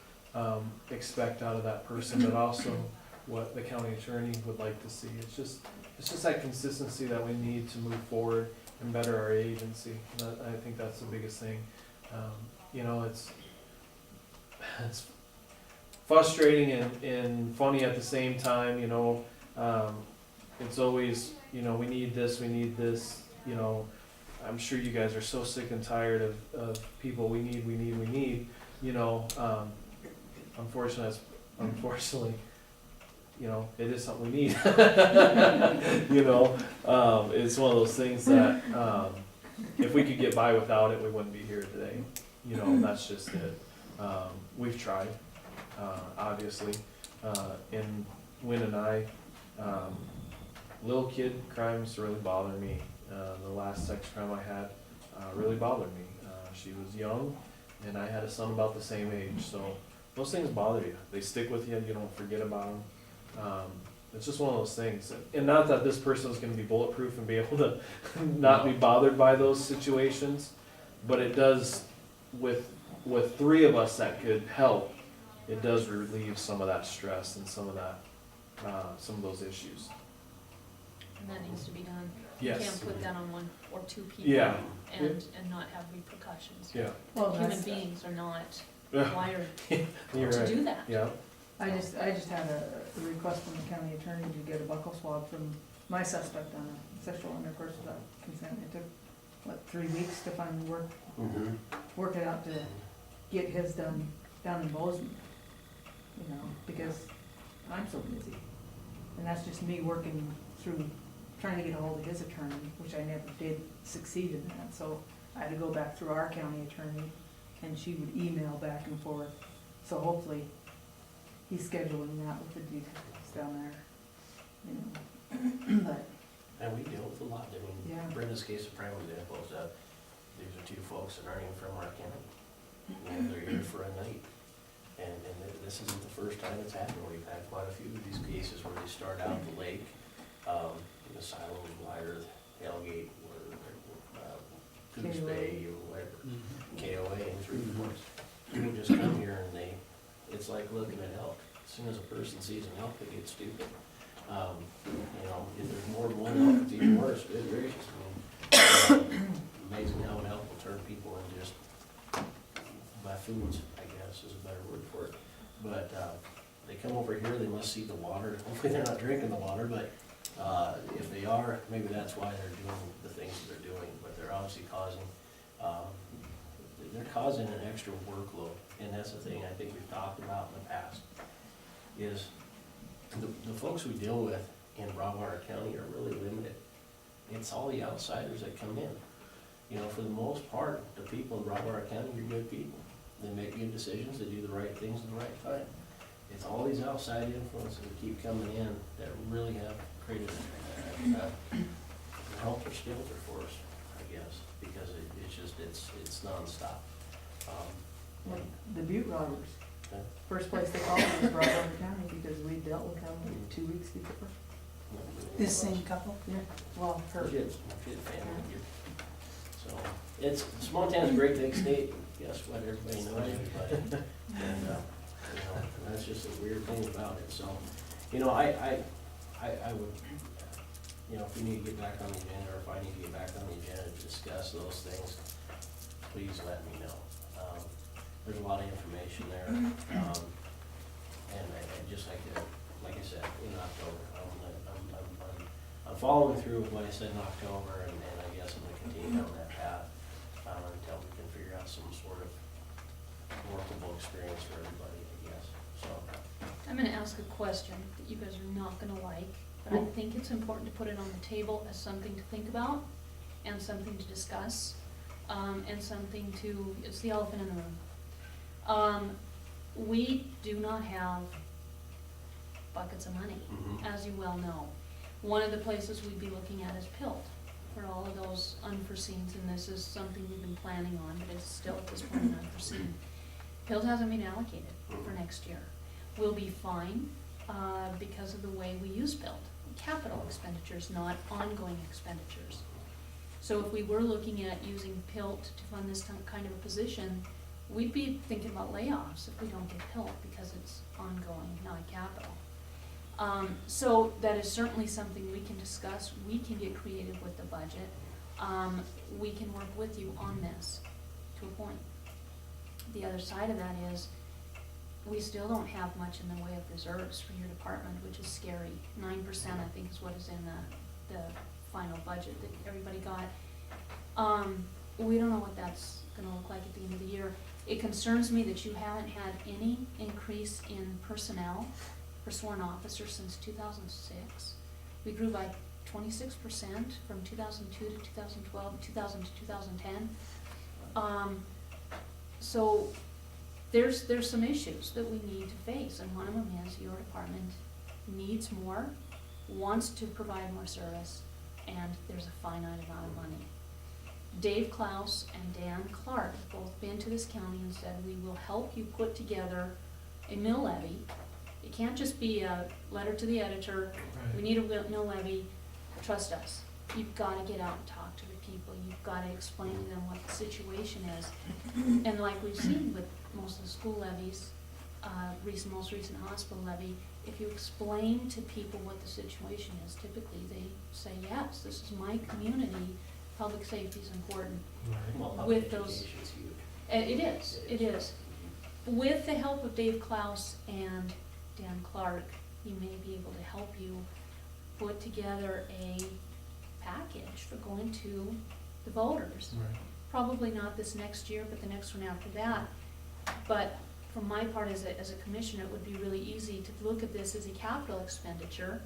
expect out of that person, but also what the county attorney would like to see. It's just that consistency that we need to move forward and better our agency. I think that's the biggest thing. You know, it's frustrating and funny at the same time, you know. It's always, you know, we need this, you know. I'm sure you guys are so sick and tired of people, we need, you know. Unfortunately, you know, it is something we need. You know, it's one of those things that, if we could get by without it, we wouldn't be here today. You know, that's just it. We've tried, obviously, and Wynn and I, little kid crimes really bother me. The last sex crime I had, really bothered me. She was young, and I had a son about the same age, so those things bother you. They stick with you, you don't forget about them. It's just one of those things. And not that this person is gonna be bulletproof and be able to not be bothered by those situations, but it does, with three of us that could help, it does relieve some of that stress and some of that, some of those issues. And that needs to be done. Yes. You can't put that on one or two people Yeah. and not have repercussions. Yeah. Well, Human that's, beings are not Yeah. wired You're to right. do that. Yeah. I just had a request from the county attorney to get a buccal swab from my suspect on a sexual intercourse without consent. It took, 3 weeks to finally work it out to get his done down in Bozeman. You know, because I'm so busy. And that's just me working through, trying to get a hold of his attorney, which I never did succeed in that. So I had to go back through our county attorney, and she would email back and forth. So hopefully, he's scheduling that with the detectives down there, you know. But, And we deal with a lot. I mean, yeah, Brenda's case of prime example is that these are two folks that aren't even from our county. And they're here for a night. And this isn't the first time it's happened. We've had quite a few of these cases where they start out the lake, the Silo, Lyre, Hellgate, or Goose Bay, or whatever, KOA, and 3 reports. People just come here and it's like looking at elk. As soon as a person sees an elk, they get stupid. You know, if there's more than one elk, it's even worse. Good gracious. I mean, amazing how an elk will turn people into just buffoons, I guess is a better word for it. But they come over here, they must see the water. Hopefully they're not drinking the water, but if they are, maybe that's why they're doing the things that they're doing. But they're obviously causing an extra workload. And that's the thing I think we've talked about in the past, is the folks we deal with in Broadwater County are really limited. It's all the outsiders that come in. You know, for the most part, the people in Broadwater County are good people. They make good decisions, they do the right things at the right time. It's all these outside influences that keep coming in that really have created a helter skelter for us, I guess, because it's nonstop. like the Butte robbers. Okay. First place they called was Broadwater County because we dealt with them 2 weeks before. This same couple? Yeah, well, her. She had family here. So, Montana's a great big state, guess what, everybody knows everybody. And, you know, that's just a weird thing about it, so, you know, I would, you know, if we need to get back on the agenda, or if I need to get back on the agenda to discuss those things, please let me know. There's a lot of information there, and I just like I said, in October, I'm following through with what I said in October, and I guess I'm gonna continue down that path, until we can figure out some sort of workable experience for everybody, I guess, so. I'm gonna ask a question that you guys are not gonna like, but I think it's important to put it on the table as something to think about and something to discuss, and something to, it's the elephant in the room. We do not have buckets of money, as you well know. One of the places we'd be looking at is PILT. for all of those unforeseens, and this is something we've been planning on, but it's still at this point unforeseen. PILT hasn't been allocated for next year. We'll be fine, because of the way we use PILT, capital expenditures, not ongoing expenditures. So if we were looking at using PILT to fund this kind of a position, we'd be thinking about layoffs if we don't get PILT because it's ongoing, not capital. So that is certainly something we can discuss. We can get creative with the budget. We can work with you on this to a point. The other side of that is we still don't have much in the way of reserves for your department, which is scary. 9%, I think, is what is in the final budget that everybody got. We don't know what that's gonna look like at the end of the year. It concerns me that you haven't had any increase in personnel for sworn officers since 2006. We grew by 26% from 2002 to 2012, 2000 to 2010. So there's some issues that we need to face, and one of them is your department needs more, wants to provide more service, and there's a finite amount of money. Dave Klaus and Dan Clark have both been to this county and said, we will help you put together a mill levy. It can't just be a letter to the editor, we need a mill levy, trust us. You've gotta get out and talk to the people, you've gotta explain to them what the situation is. And like we've seen with most of the school levies, most recent hospital levy, if you explain to people what the situation is, typically they say, yes, this is my community, public safety is important. Well, public With those, education's huge. it is. With the help of Dave Klaus and Dan Clark, he may be able to help you put together a package for going to the voters. Right. Probably not this next year, but the next one after that. But from my part as a commissioner, it would be really easy to look at this as a capital expenditure,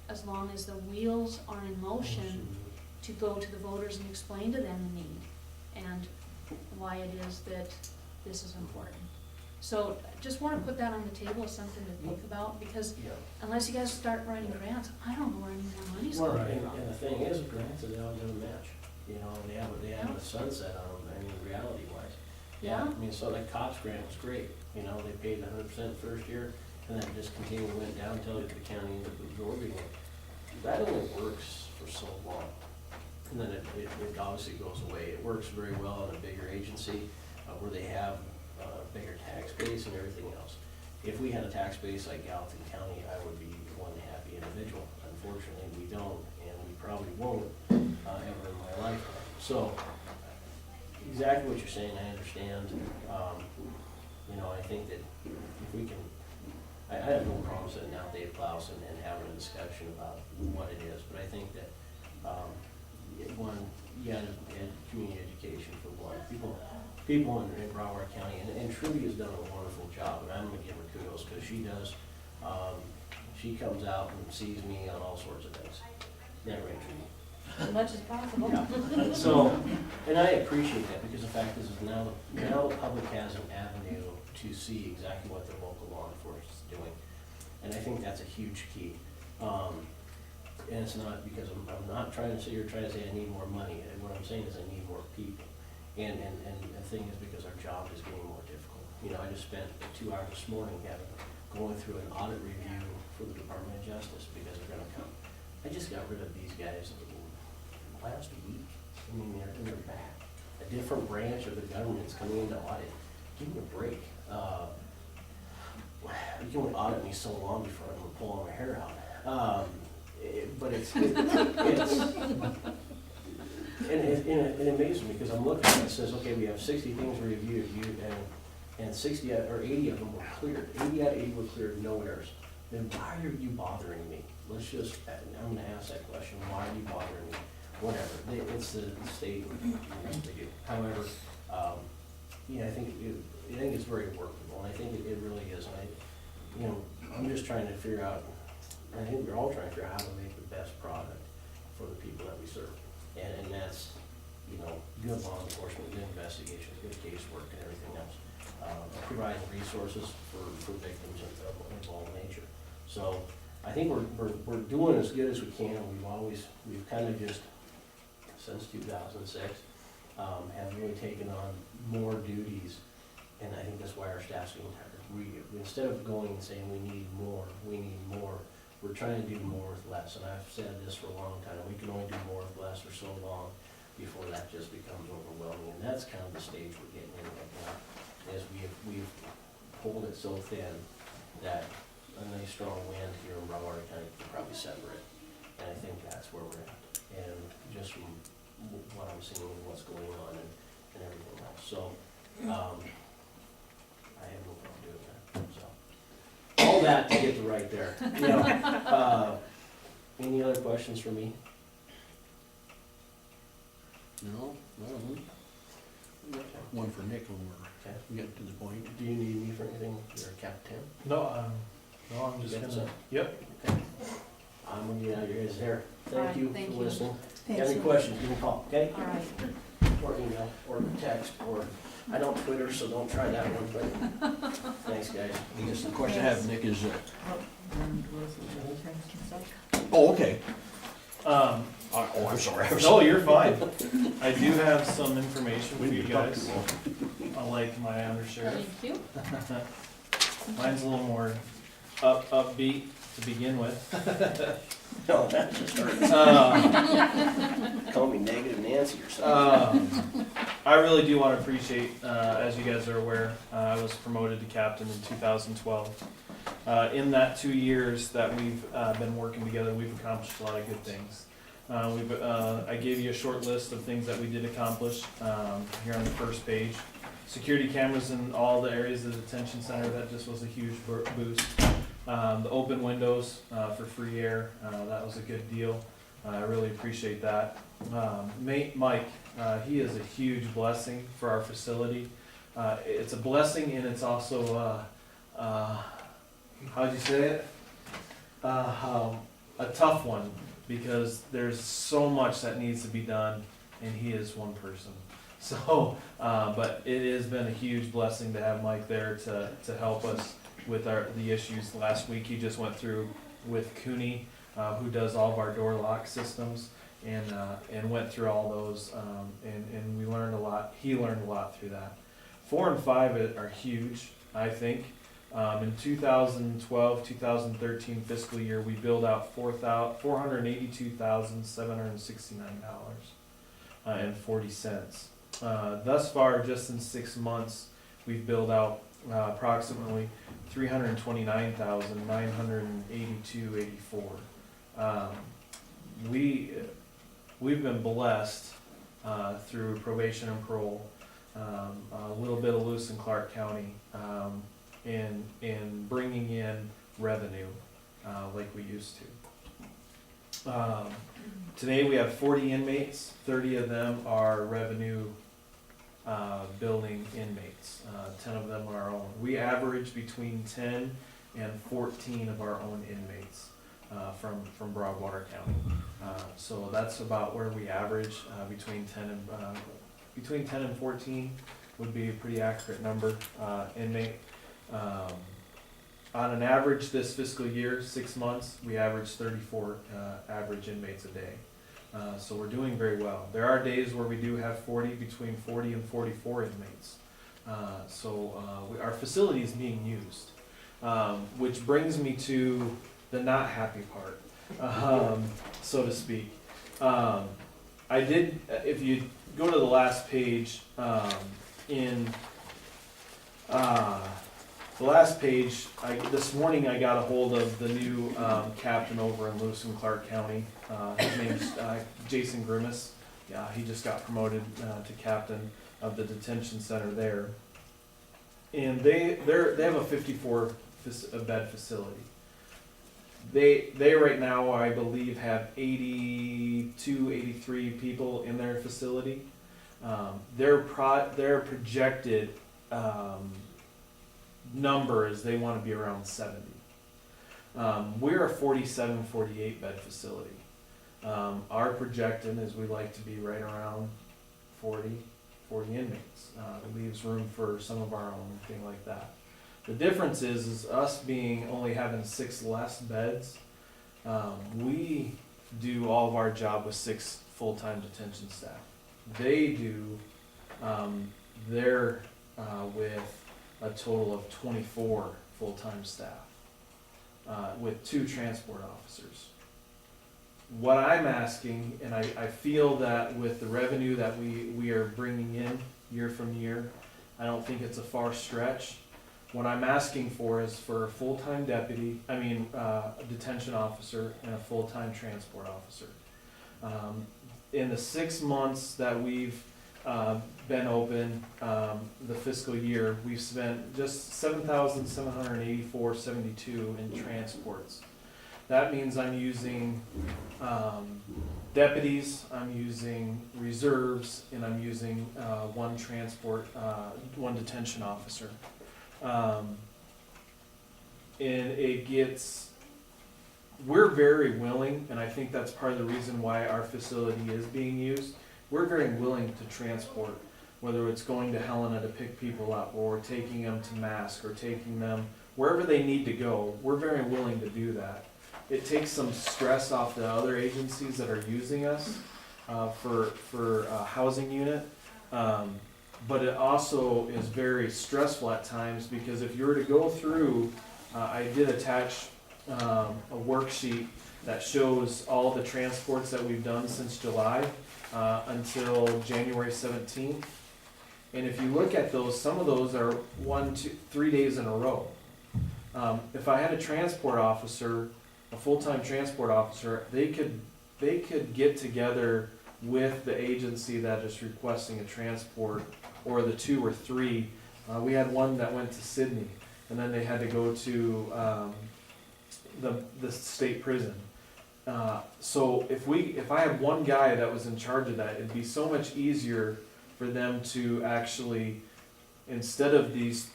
as long as the wheels are in motion to go to the voters and explain to them the need and why it is that this is important. So just want to put that on the table as something to think about, because Yeah. unless you guys start writing grants, I don't know where any more money's Well, coming and, from. and the thing is, grants, they always have a match, you know, and they have a sunset on them, I mean, reality wise. Yeah. I mean, so that COPS grant was great, you know, they paid 100% first year, and then just continually went down until the county ended up absorbing it. That only works for so long, and then it obviously goes away. It works very well in a bigger agency, where they have bigger tax base and everything else. If we had a tax base like Gallatin County, I would be one happy individual. Unfortunately, we don't, and we probably won't ever in my lifetime. So, exactly what you're saying, I understand. You know, I think that if we can, I have no problem sitting down with Dave Klaus and having a discussion about what it is, but I think that, one, you gotta add community education for one. People in Broward County, and Trudy has done a wonderful job, and I'm gonna give her kudos, because she does, she comes out and sees me on all sorts of things. Never Trudy. As much as possible. Yeah. So, and I appreciate that, because the fact is now the public has an avenue to see exactly what their local law enforcement is doing. And I think that's a huge key. And it's not because I'm not trying to sit here trying to say I need more money. And what I'm saying is I need more people. And the thing is, because our job is getting more difficult. You know, I just spent 2 hours this morning going through an audit review for the Department of Justice, because they're gonna come. I just got rid of these guys last week. I mean, they're back. A different branch of the government's coming into audit. Give me a break. You can only audit me so long before I'm gonna pull all my hair out. But it amazes me, because I'm looking and it says, okay, we have 60 things reviewed, and 60 or 80 of them were cleared. 80 out of 80 were cleared, no errors. Then why are you bothering me? Let's just, I'm gonna ask that question, why are you bothering me? Whatever, it's the state, they do. However, I think it's very workable, and I think it really is. And I'm just trying to figure out, I think we're all trying to figure out how to make the best product for the people that we serve. And that's, good law enforcement, good investigations, good casework, and everything else. Providing resources for victims of all nature. So I think we're doing as good as we can. We've kind of just since 2006, have really taken on more duties, and I think that's why our staff's getting tired. Instead of going and saying we need more, we're trying to do more with less, and I've said this for a long time, we can only do more with less for so long before that just becomes overwhelming, and that's kind of the stage we're getting in right now, is we've pulled it so thin that a nice strong wind here in Broward County could probably sever it, and I think that's where we're at, and just from what I'm seeing and what's going on and everything else, so, I have no problem doing that, so. All that to get the right there, you know. Any other questions for me? No, one for Nick when Okay. we get to the point. Do you need me for anything, you're a Captain? No, I'm just You got gonna, some? yep. Okay. I'm gonna get out of your guys' hair. All Thank right, you thank for you. listening. If you Thanks. have any questions, give me a call, okay? All right. Or email, or text, or, I don't Twitter, so don't try that one, but, thanks, guys. I guess the question I have, Nick, is, And was it the things and stuff? oh, okay. Um, Oh, I'm sorry. no, you're fine. I do have some information for We you need to talk guys, to you. unlike my undersheriff. Thank you. Mine's a little more upbeat to begin with. No, that just hurts. Call me Negative Nancy or something. I really do want to appreciate, as you guys are aware, I was promoted to captain in 2012. In that 2 years that we've been working together, we've accomplished a lot of good things. I gave you a short list of things that we did accomplish here on the first page. Security cameras in all the areas of the detention center, that just was a huge boost. The open windows for free air, that was a good deal. I really appreciate that. Mike, he is a huge blessing for our facility. It's a blessing and it's also, how'd you say it? A tough one, because there's so much that needs to be done and he is one person. So, but it has been a huge blessing to have Mike there to help us with the issues. Last week he just went through with Cooney, who does all of our door lock systems, and went through all those, and we learned a lot. He learned a lot through that. 4 and 5 are huge, I think. In 2012, 2013 fiscal year, we billed out $482,769.40. Thus far, just in 6 months, we've billed out approximately $329,982.84. We've been blessed through probation and parole, a little bit of Lewis and Clark County, in bringing in revenue like we used to. Today we have 40 inmates. 30 of them are revenue building inmates. 10 of them are our own. We average between 10 and 14 of our own inmates from Broadwater County. So that's about where we average, between 10 and 14 would be a pretty accurate number, inmate. On an average this fiscal year, 6 months, we average 34 average inmates a day. So we're doing very well. There are days where we do have between 40 and 44 inmates. Our facility is being used, which brings me to the not happy part, so to speak. If you go to the last page, the last page, this morning I got a hold of the new captain over in Lewis and Clark County. His name's Jason Grimace. Yeah, he just got promoted to captain of the detention center there. And they have a 54 bed facility. They right now, I believe, have 82, 83 people in their facility. Their projected number is they want to be around 70. We're a 47, 48 bed facility. Our projection is we like to be right around 40 inmates. It leaves room for some of our own, thing like that. The difference is us only having 6 less beds. We do all of our job with 6 full-time detention staff. They do, they're with a total of 24 full-time staff, with 2 transport officers. What I'm asking, and I feel that with the revenue that we are bringing in year from year, I don't think it's a far stretch. What I'm asking for is for a full-time a detention officer and a full-time transport officer. In the 6 months that we've been open, the fiscal year, we've spent just $7,784.72 in transports. That means I'm using deputies, I'm using reserves, and I'm using one detention officer. And we're very willing, and I think that's part of the reason why our facility is being used. We're very willing to transport, whether it's going to Helena to pick people up, or taking them to Mask, or taking them wherever they need to go. We're very willing to do that. It takes some stress off the other agencies that are using us for a housing unit. But it also is very stressful at times, because if you were to go through, I did attach a worksheet that shows all the transports that we've done since July until January 17th. And if you look at those, some of those are 1, 2, 3 days in a row. If I had a transport officer, a full-time transport officer, they could get together with the agency that is requesting a transport, or the 2 or 3. We had one that went to Sydney, and then they had to go to the state prison. So if I had one guy that was in charge of that, it'd be so much easier for them to actually, instead of these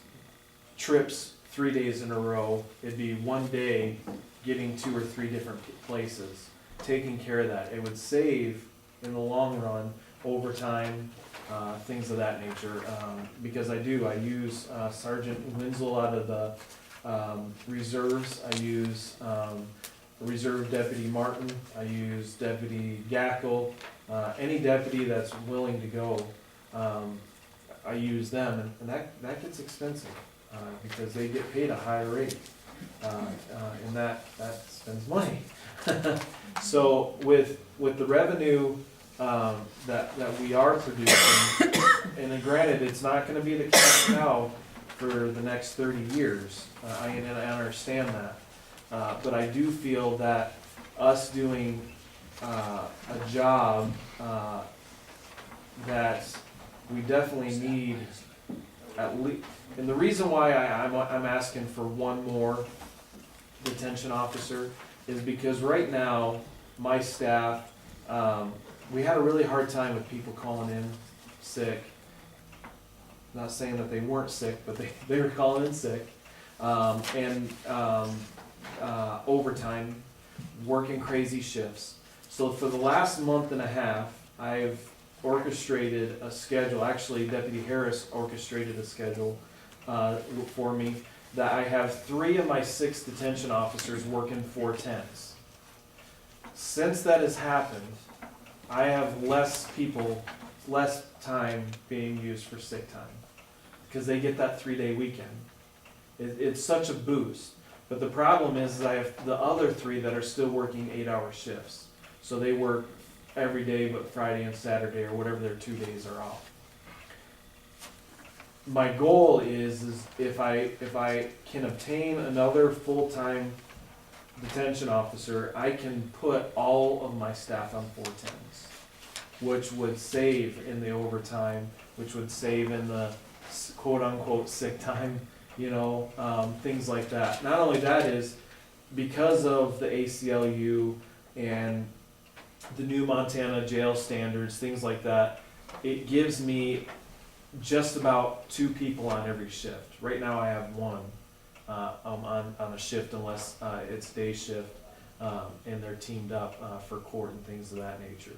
trips 3 days in a row, it'd be one day getting 2 or 3 different places, taking care of that. It would save, in the long run, overtime, things of that nature. Because I use Sergeant Winslow out of the reserves. I use Reserve Deputy Martin. I use Deputy Gackle. Any deputy that's willing to go, I use them, and that gets expensive because they get paid a higher rate, and that spends money. So with the revenue that we are producing, and then granted, it's not going to be the cash cow for the next 30 years. I understand that, but I do feel that us doing a job that we definitely need at least. And the reason why I'm asking for one more detention officer is because right now my staff, we had a really hard time with people calling in sick. Not saying that they weren't sick, but they were calling in sick, and overtime, working crazy shifts. So for the last month and a half, I've orchestrated a schedule. Actually, Deputy Harris orchestrated a schedule for me that I have 3 of my 6 detention officers working 410s. Since that has happened, I have less time being used for sick time, because they get that 3-day weekend. It's such a boost. But the problem is I have the other 3 that are still working 8-hour shifts. So they work every day but Friday and Saturday, or whatever their 2 days are off. My goal is if I can obtain another full-time detention officer, I can put all of my staff on 410s, which would save in the overtime, which would save in the quote-unquote sick time, things like that. Not only that is, because of the ACLU and the new Montana jail standards, things like that, it gives me just about 2 people on every shift. Right now I have 1 on a shift, unless it's day shift, and they're teamed up for court and things of that nature.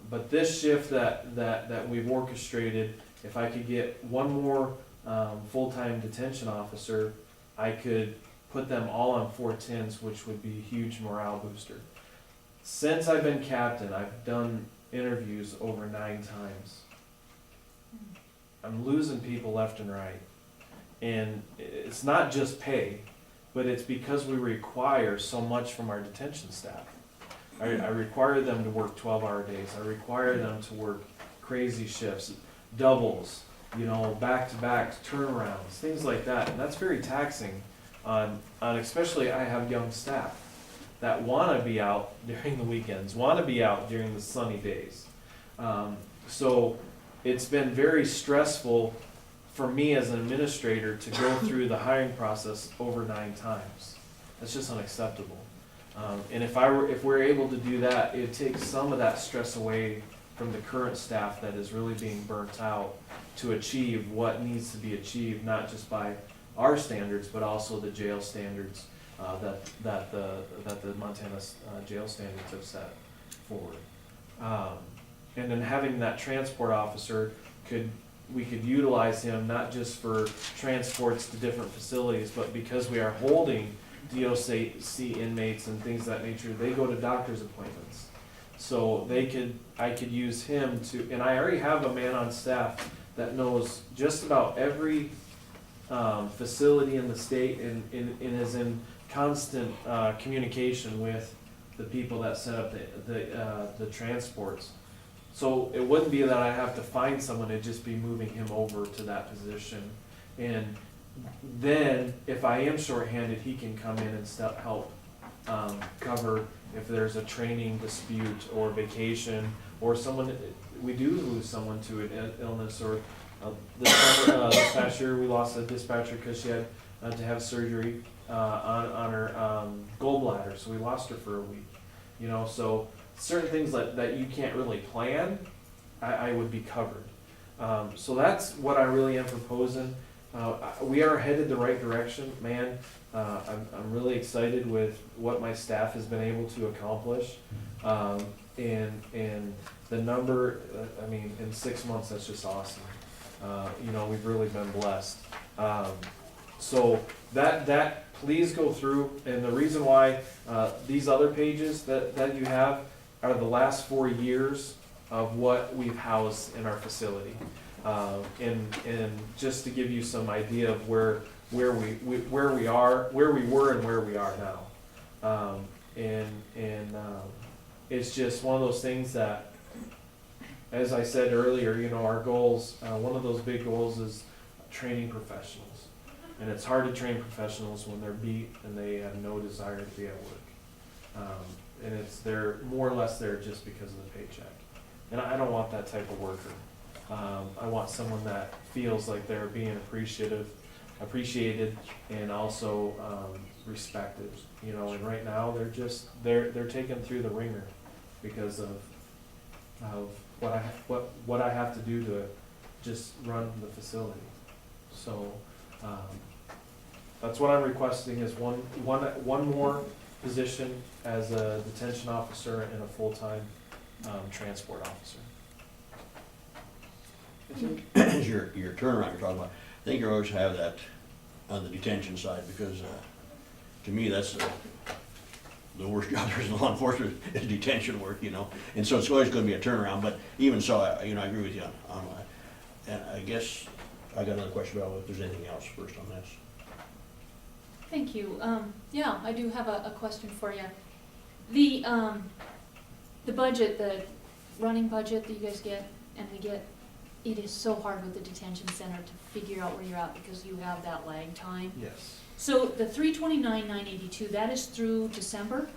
But this shift that we've orchestrated, if I could get 1 more full-time detention officer, I could put them all on 410s, which would be a huge morale booster. since I've been captain, I've done interviews over 9 times. I'm losing people left and right. And it's not just pay, but it's because we require so much from our detention staff. I require them to work 12-hour days. I require them to work crazy shifts, doubles, back-to-back turnarounds, things like that. And that's very taxing on especially I have young staff that want to be out during the weekends, want to be out during the sunny days. So it's been very stressful for me as an administrator to go through the hiring process over 9 times. That's just unacceptable. And if we're able to do that, it takes some of that stress away from the current staff that is really being burnt out to achieve what needs to be achieved, not just by our standards, but also the jail standards that the Montana jail standards have set forward. And then having that transport officer, we could utilize him not just for transports to different facilities, but because we are holding DOC inmates and things of that nature, they go to doctor's appointments. So I could use him to, and I already have a man on staff that knows just about every facility in the state and is in constant communication with the people that set up the transports. So it wouldn't be that I have to find someone, it'd just be moving him over to that position. And then, if I am shorthanded, he can come in and help cover if there's a training dispute or vacation, or we do lose someone to an illness, or this past year we lost a dispatcher because she had to have surgery on her gallbladder, so we lost her for a week. So certain things that you can't really plan, I would be covered. So that's what I really am proposing. We are headed the right direction, man. I'm really excited with what my staff has been able to accomplish. And the number, in 6 months, that's just awesome. We've really been blessed. So that please go through, and the reason why these other pages that you have are the last 4 years of what we've housed in our facility. And just to give you some idea of where we were, and where we are now. It's just one of those things that, as I said earlier, our goals, one of those big goals is training professionals. And it's hard to train professionals when they're beat and they have no desire to be at work. And they're more or less there just because of the paycheck. And I don't want that type of worker. I want someone that feels like they're being appreciated, and also respected. And right now they're taken through the ringer because of what I have to do to just run the facility. So that's what I'm requesting, is one more position as a detention officer and a full-time transport officer. Your turnaround you're talking about, I think you always have that on the detention side, because to me, that's the worst job there is in law enforcement, is detention work, and so it's always gonna be a turnaround. But even so, I agree with you on that. And I guess I got another question about if there's anything else first on this. Thank you. Yeah, I do have a question for you. The budget, the running budget that you guys get, and we get, it is so hard with the detention center to figure out where you're at because you have that lag time. Yes. So the $329,982, that is through December?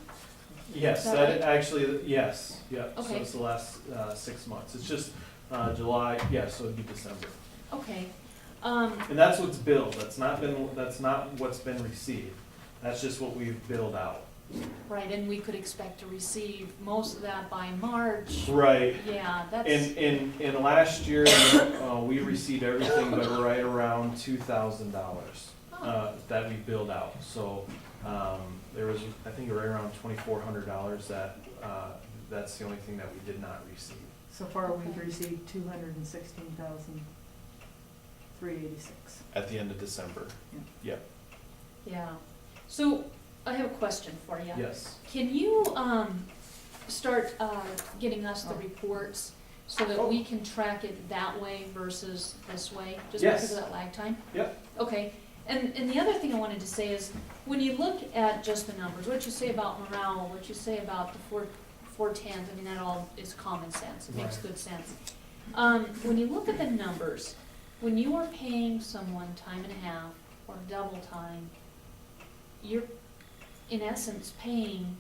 Yes, Is that that right? actually, yes, yeah. So Okay. it's the last 6 months. It's just July, yeah, so it'd be December. Okay. And that's what's billed. That's not what's been received. That's just what we've billed out. Right, and we could expect to receive most of that by March. Right. Yeah, that's. In last year, we received everything but right around $2,000 that we billed out. So there was, I think, right around $2,400 that's the only thing that we did not receive. So far, we've received $216,386. At the end of December. Yeah. Yep. Yeah. So I have a question for you. Yes. Can you, start, getting us the reports so that we can track it that way versus this way, just Yes. because of that lag time? Yep. Okay, and the other thing I wanted to say is, when you look at just the numbers, what you say about morale, what you say about the 410, I mean, that all is common sense, it makes Right. good sense. When you look at the numbers, when you are paying someone time and a half or double time, you're in essence paying,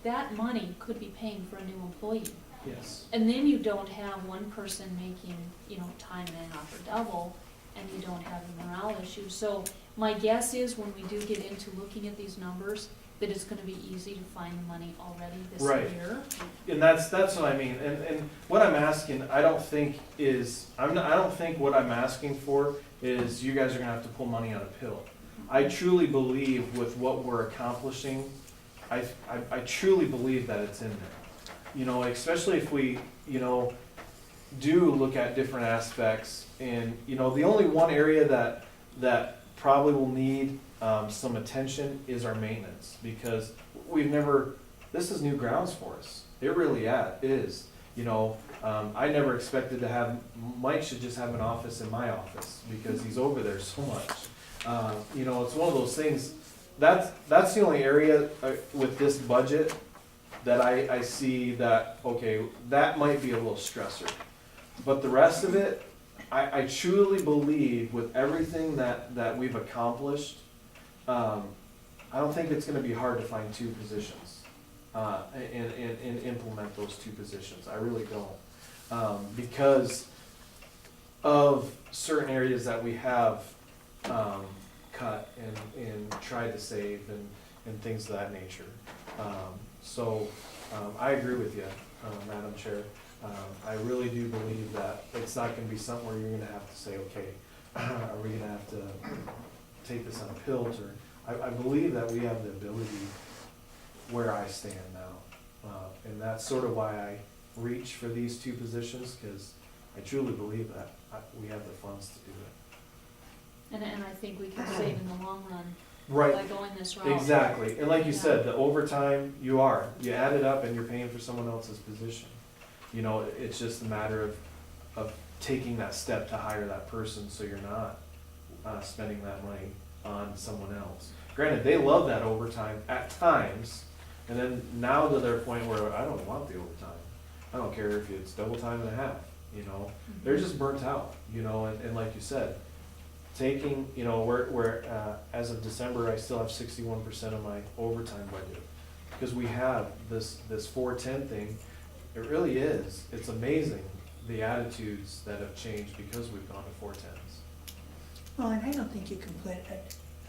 that money could be paying for a new employee. Yes. And then you don't have one person making, time and a half or double, and you don't have the morale issue. So my guess is when we do get into looking at these numbers, that it's gonna be easy to find the money already this Right. year. And that's what I mean, and what I'm asking, I don't think what I'm asking for is you guys are gonna have to pull money on a pill. I truly believe with what we're accomplishing, I truly believe that it's in there. Especially if we, do look at different aspects, and, the only one area that probably will need some attention is our maintenance, because this is new grounds for us. It really is. I never expected to have, Mike should just have an office in my office, because he's over there so much. It's one of those things, that's the only area with this budget that I see that, okay, that might be a little stressor. But the rest of it, I truly believe with everything that we've accomplished, I don't think it's gonna be hard to find two positions, and implement those two positions. I really don't. Because of certain areas that we have, cut and tried to save and things of that nature. I agree with you, Madam Chair. I really do believe that it's not gonna be something where you're gonna have to say, okay, are we gonna have to take this on pills, or, I believe that we have the ability where I stand now. And that's sort of why I reach for these two positions, because I truly believe that we have the funds to do it. And I think we can save in the long run Right. by going this route. Exactly, and like you Yeah. said, the overtime, you add it up and you're paying for someone else's position. It's just a matter of taking that step to hire that person, so you're not, spending that money on someone else. Granted, they love that overtime at times, and then now to their point where I don't want the overtime. I don't care if it's double time and a half, they're just burnt out, and like you said, taking, as of December, I still have 61% of my overtime budget. Because we have this 410 thing, it really is, it's amazing the attitudes that have changed because we've gone to 410s. Well, and I don't think you can put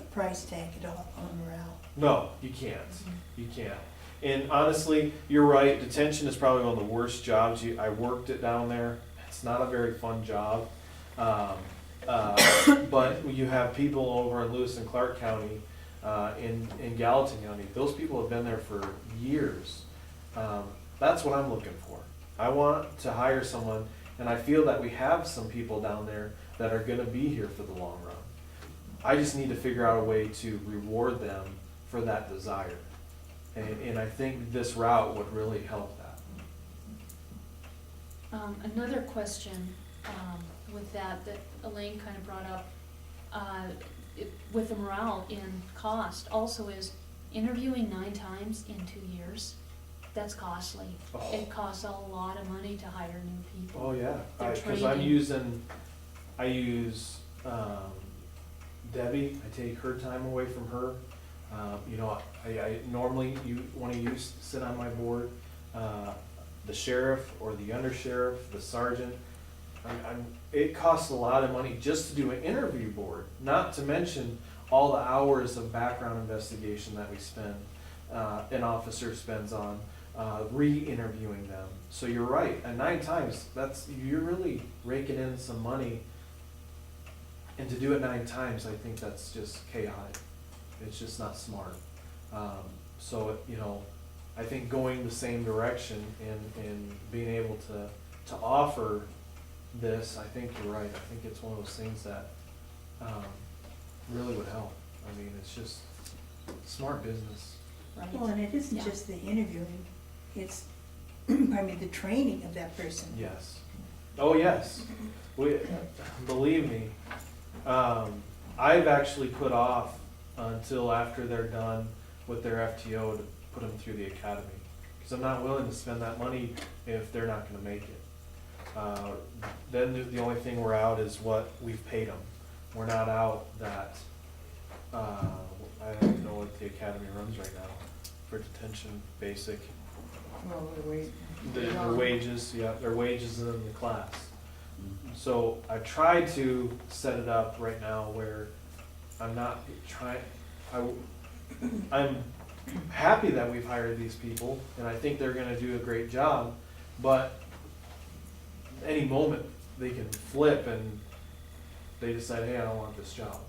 a price tag at all on morale. No, you can't, you can't. And honestly, you're right, detention is probably one of the worst jobs, I worked it down there, it's not a very fun job. But you have people over in Lewis and Clark County, in Gallatin County, those people have been there for years. That's what I'm looking for. I want to hire someone, and I feel that we have some people down there that are gonna be here for the long run. I just need to figure out a way to reward them for that desire. And I think this route would really help that. Another question, with that Elaine kind of brought up, with the morale in cost also is interviewing 9 times in 2 years. That's costly. Oh. It costs a lot of money to hire new people. Oh, yeah, Their because training. I use Debbie, I take her time away from her. I normally, when I sit on my board, the sheriff or the undersheriff, the sergeant, it costs a lot of money just to do an interview board, not to mention all the hours of background investigation that we spend, an officer spends on re-interviewing them. So you're right, and 9 times, you're really raking in some money. And to do it 9 times, I think that's just chaotic. It's just not smart. I think going the same direction and being able to offer this, I think you're right. I think it's one of those things that really would help. I mean, it's just smart business. Right. Well, and it isn't Yeah. just the interviewing, it's pardon me, the training of that person. Yes. Oh, yes. We, believe me, I've actually put off until after they're done with their FTO to put them through the academy. Because I'm not willing to spend that money if they're not gonna make it. Then the only thing we're out is what we've paid them. We're not out that, I don't even know what the academy runs right now for detention, basic. Well, we wait. Their wages, yeah, their wages in the class. So I try to set it up right now where I'm not trying, I'm happy that we've hired these people, and I think they're gonna do a great job, but any moment, they can flip and they decide, hey, I don't want this job.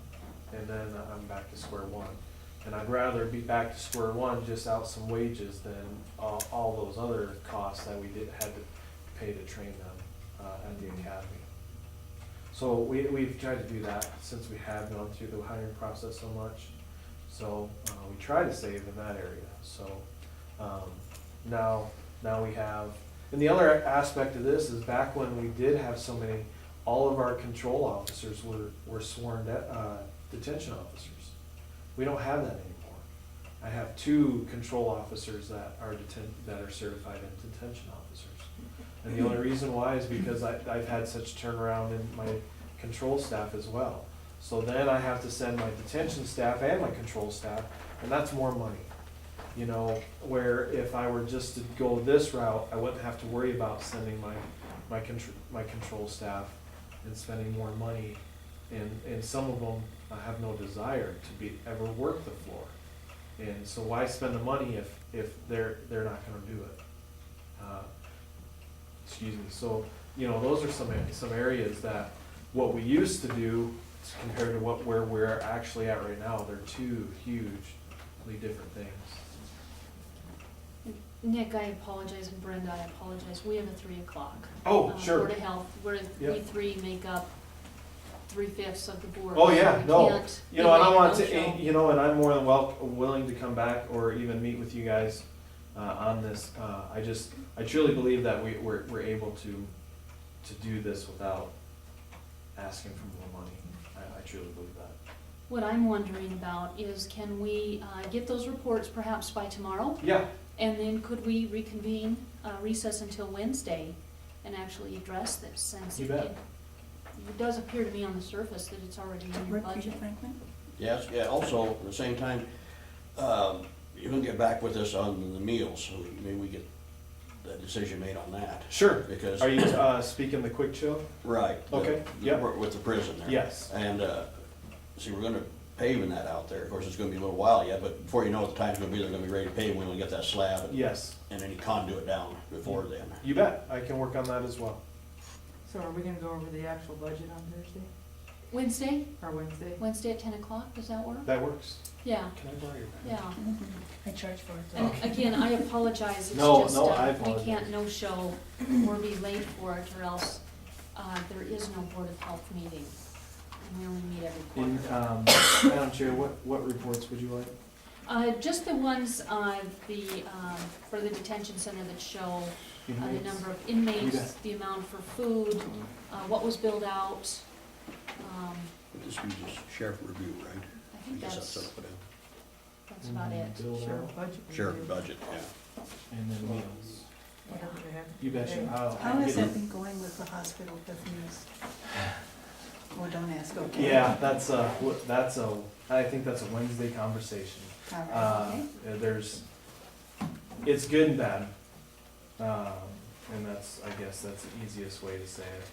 And then I'm back to square one. And I'd rather be back to square one, just out some wages, than all those other costs that we had to pay to train them at the academy. So we've tried to do that since we have gone through the hiring process so much. So we try to save in that area. So now we have, and the other aspect of this is back when we did have so many, all of our control officers were sworn detention officers. We don't have that anymore. I have 2 control officers that are certified in detention officers. And the only reason why is because I've had such turnaround in my control staff as well. So then I have to send my detention staff and my control staff, and that's more money. You know, where if I were just to go this route, I wouldn't have to worry about sending my control staff and spending more money. And some of them have no desire to ever work the floor. And so why spend the money if they're not gonna do it? Excuse me, so, you know, those are some areas that what we used to do compared to where we're actually at right now, they're 2 hugely different things. Nick, I apologize, and Brenda, I apologize, we have a 3 o'clock. Oh, sure. Board of Health, we Yep. 3 make up 3/5 of the board. Oh, so yeah, we no, can't you know, and I delay want no to, show. you know, and I'm more than willing to come back or even meet with you guys on this. I truly believe that we're able to do this without asking for more money. I truly believe that. What I'm wondering about is, can we get those reports perhaps by tomorrow? Yeah, And then could we reconvene, recess until Wednesday and actually address this, since You it bet. it does appear to me on the surface that it's already in your Work for you, budget. Franklin? Yes, yeah, also, at the same time, you can get back with us on the meals, so maybe we get the decision made on that. sure. Because, Are you speaking the quick chill? right. Okay, yep. With the prison there. Yes. And, see, we're gonna paving that out there, of course, it's gonna be a little while yet, but before you know what the time's gonna be, they're gonna be ready to pave, we wanna get that slab Yes, and any conduit down before then. you bet. I can work on that as well. So are we gonna go over the actual budget on Thursday Wednesday, or Wednesday? Wednesday at 10 o'clock, does that work? That works. Yeah, Can I borrow your pen? yeah. I charge for it. And again, I apologize, it's No, just, no, I we apologize. can't no-show or be late for it, or else there is no Board of Health meeting. And we only meet every In, quarter. Madam Chair, what reports would you like? Just the ones, for the detention center that show the Inmates? number of You inmates, bet. the amount for food, what was billed out. But this be just sheriff review, right? I think guess that's what it about it. Bill Sheriff out, budget. is. Sheriff review, budget, yeah. and then meals. Whatever they have. You betcha. How has get that been going with the hospital with news? Oh, don't ask, it. okay? Yeah, I think that's a Wednesday conversation. All right, okay. It's good and bad. And I guess that's the easiest way to say it.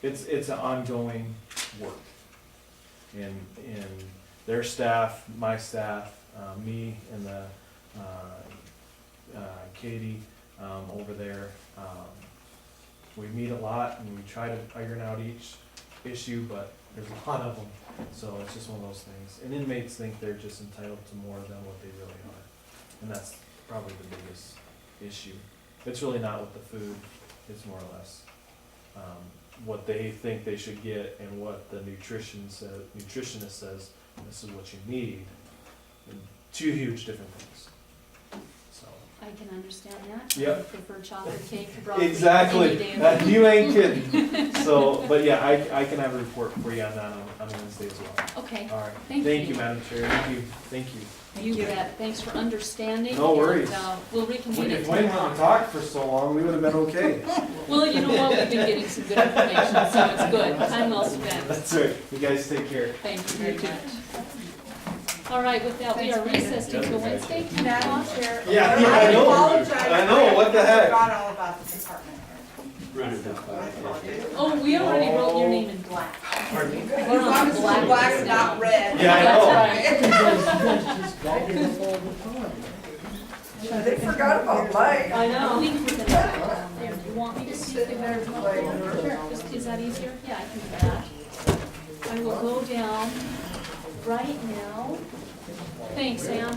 It's an ongoing work. And their staff, my staff, me and the, Katie, over there, we meet a lot and we try to iron out each issue, but there's a lot of them. So it's just one of those things. And inmates think they're just entitled to more than what they really are. And that's probably the biggest issue. It's really not with the food, it's more or less what they think they should get and what the nutritionist says, this is what you need. And 2 huge different things. So I can understand that. Yep. I prefer chocolate cake to broccoli any Exactly. day of the week. You ain't kidding. So, but yeah, I can have a report for you on that on Wednesday as well. Okay, All right. Thank Thank you. you, Madam Chair. Thank you. Thank you. you bet. Thanks for understanding. No worries. And, we'll reconvene at If Wayne 10 hadn't o'clock. talked for so long, we would have been okay. Well, you know what? We've been getting some good information, so it's good. Time well spent. That's right. You guys take care. Thank you very much. All right, with that, we are recessed until Wednesday, 10 o'clock. Yeah, I know. I know. What the heck? Forgot all about the department. Oh, we already wrote your name in black. Pardon me? We're on the black list now. red. Yeah, I know. They forgot about light. I know. We can put that down there. Do you want me to see if there's Sure. Is that easier? Yeah, I can do that. I will go down right now. Thanks, Sam.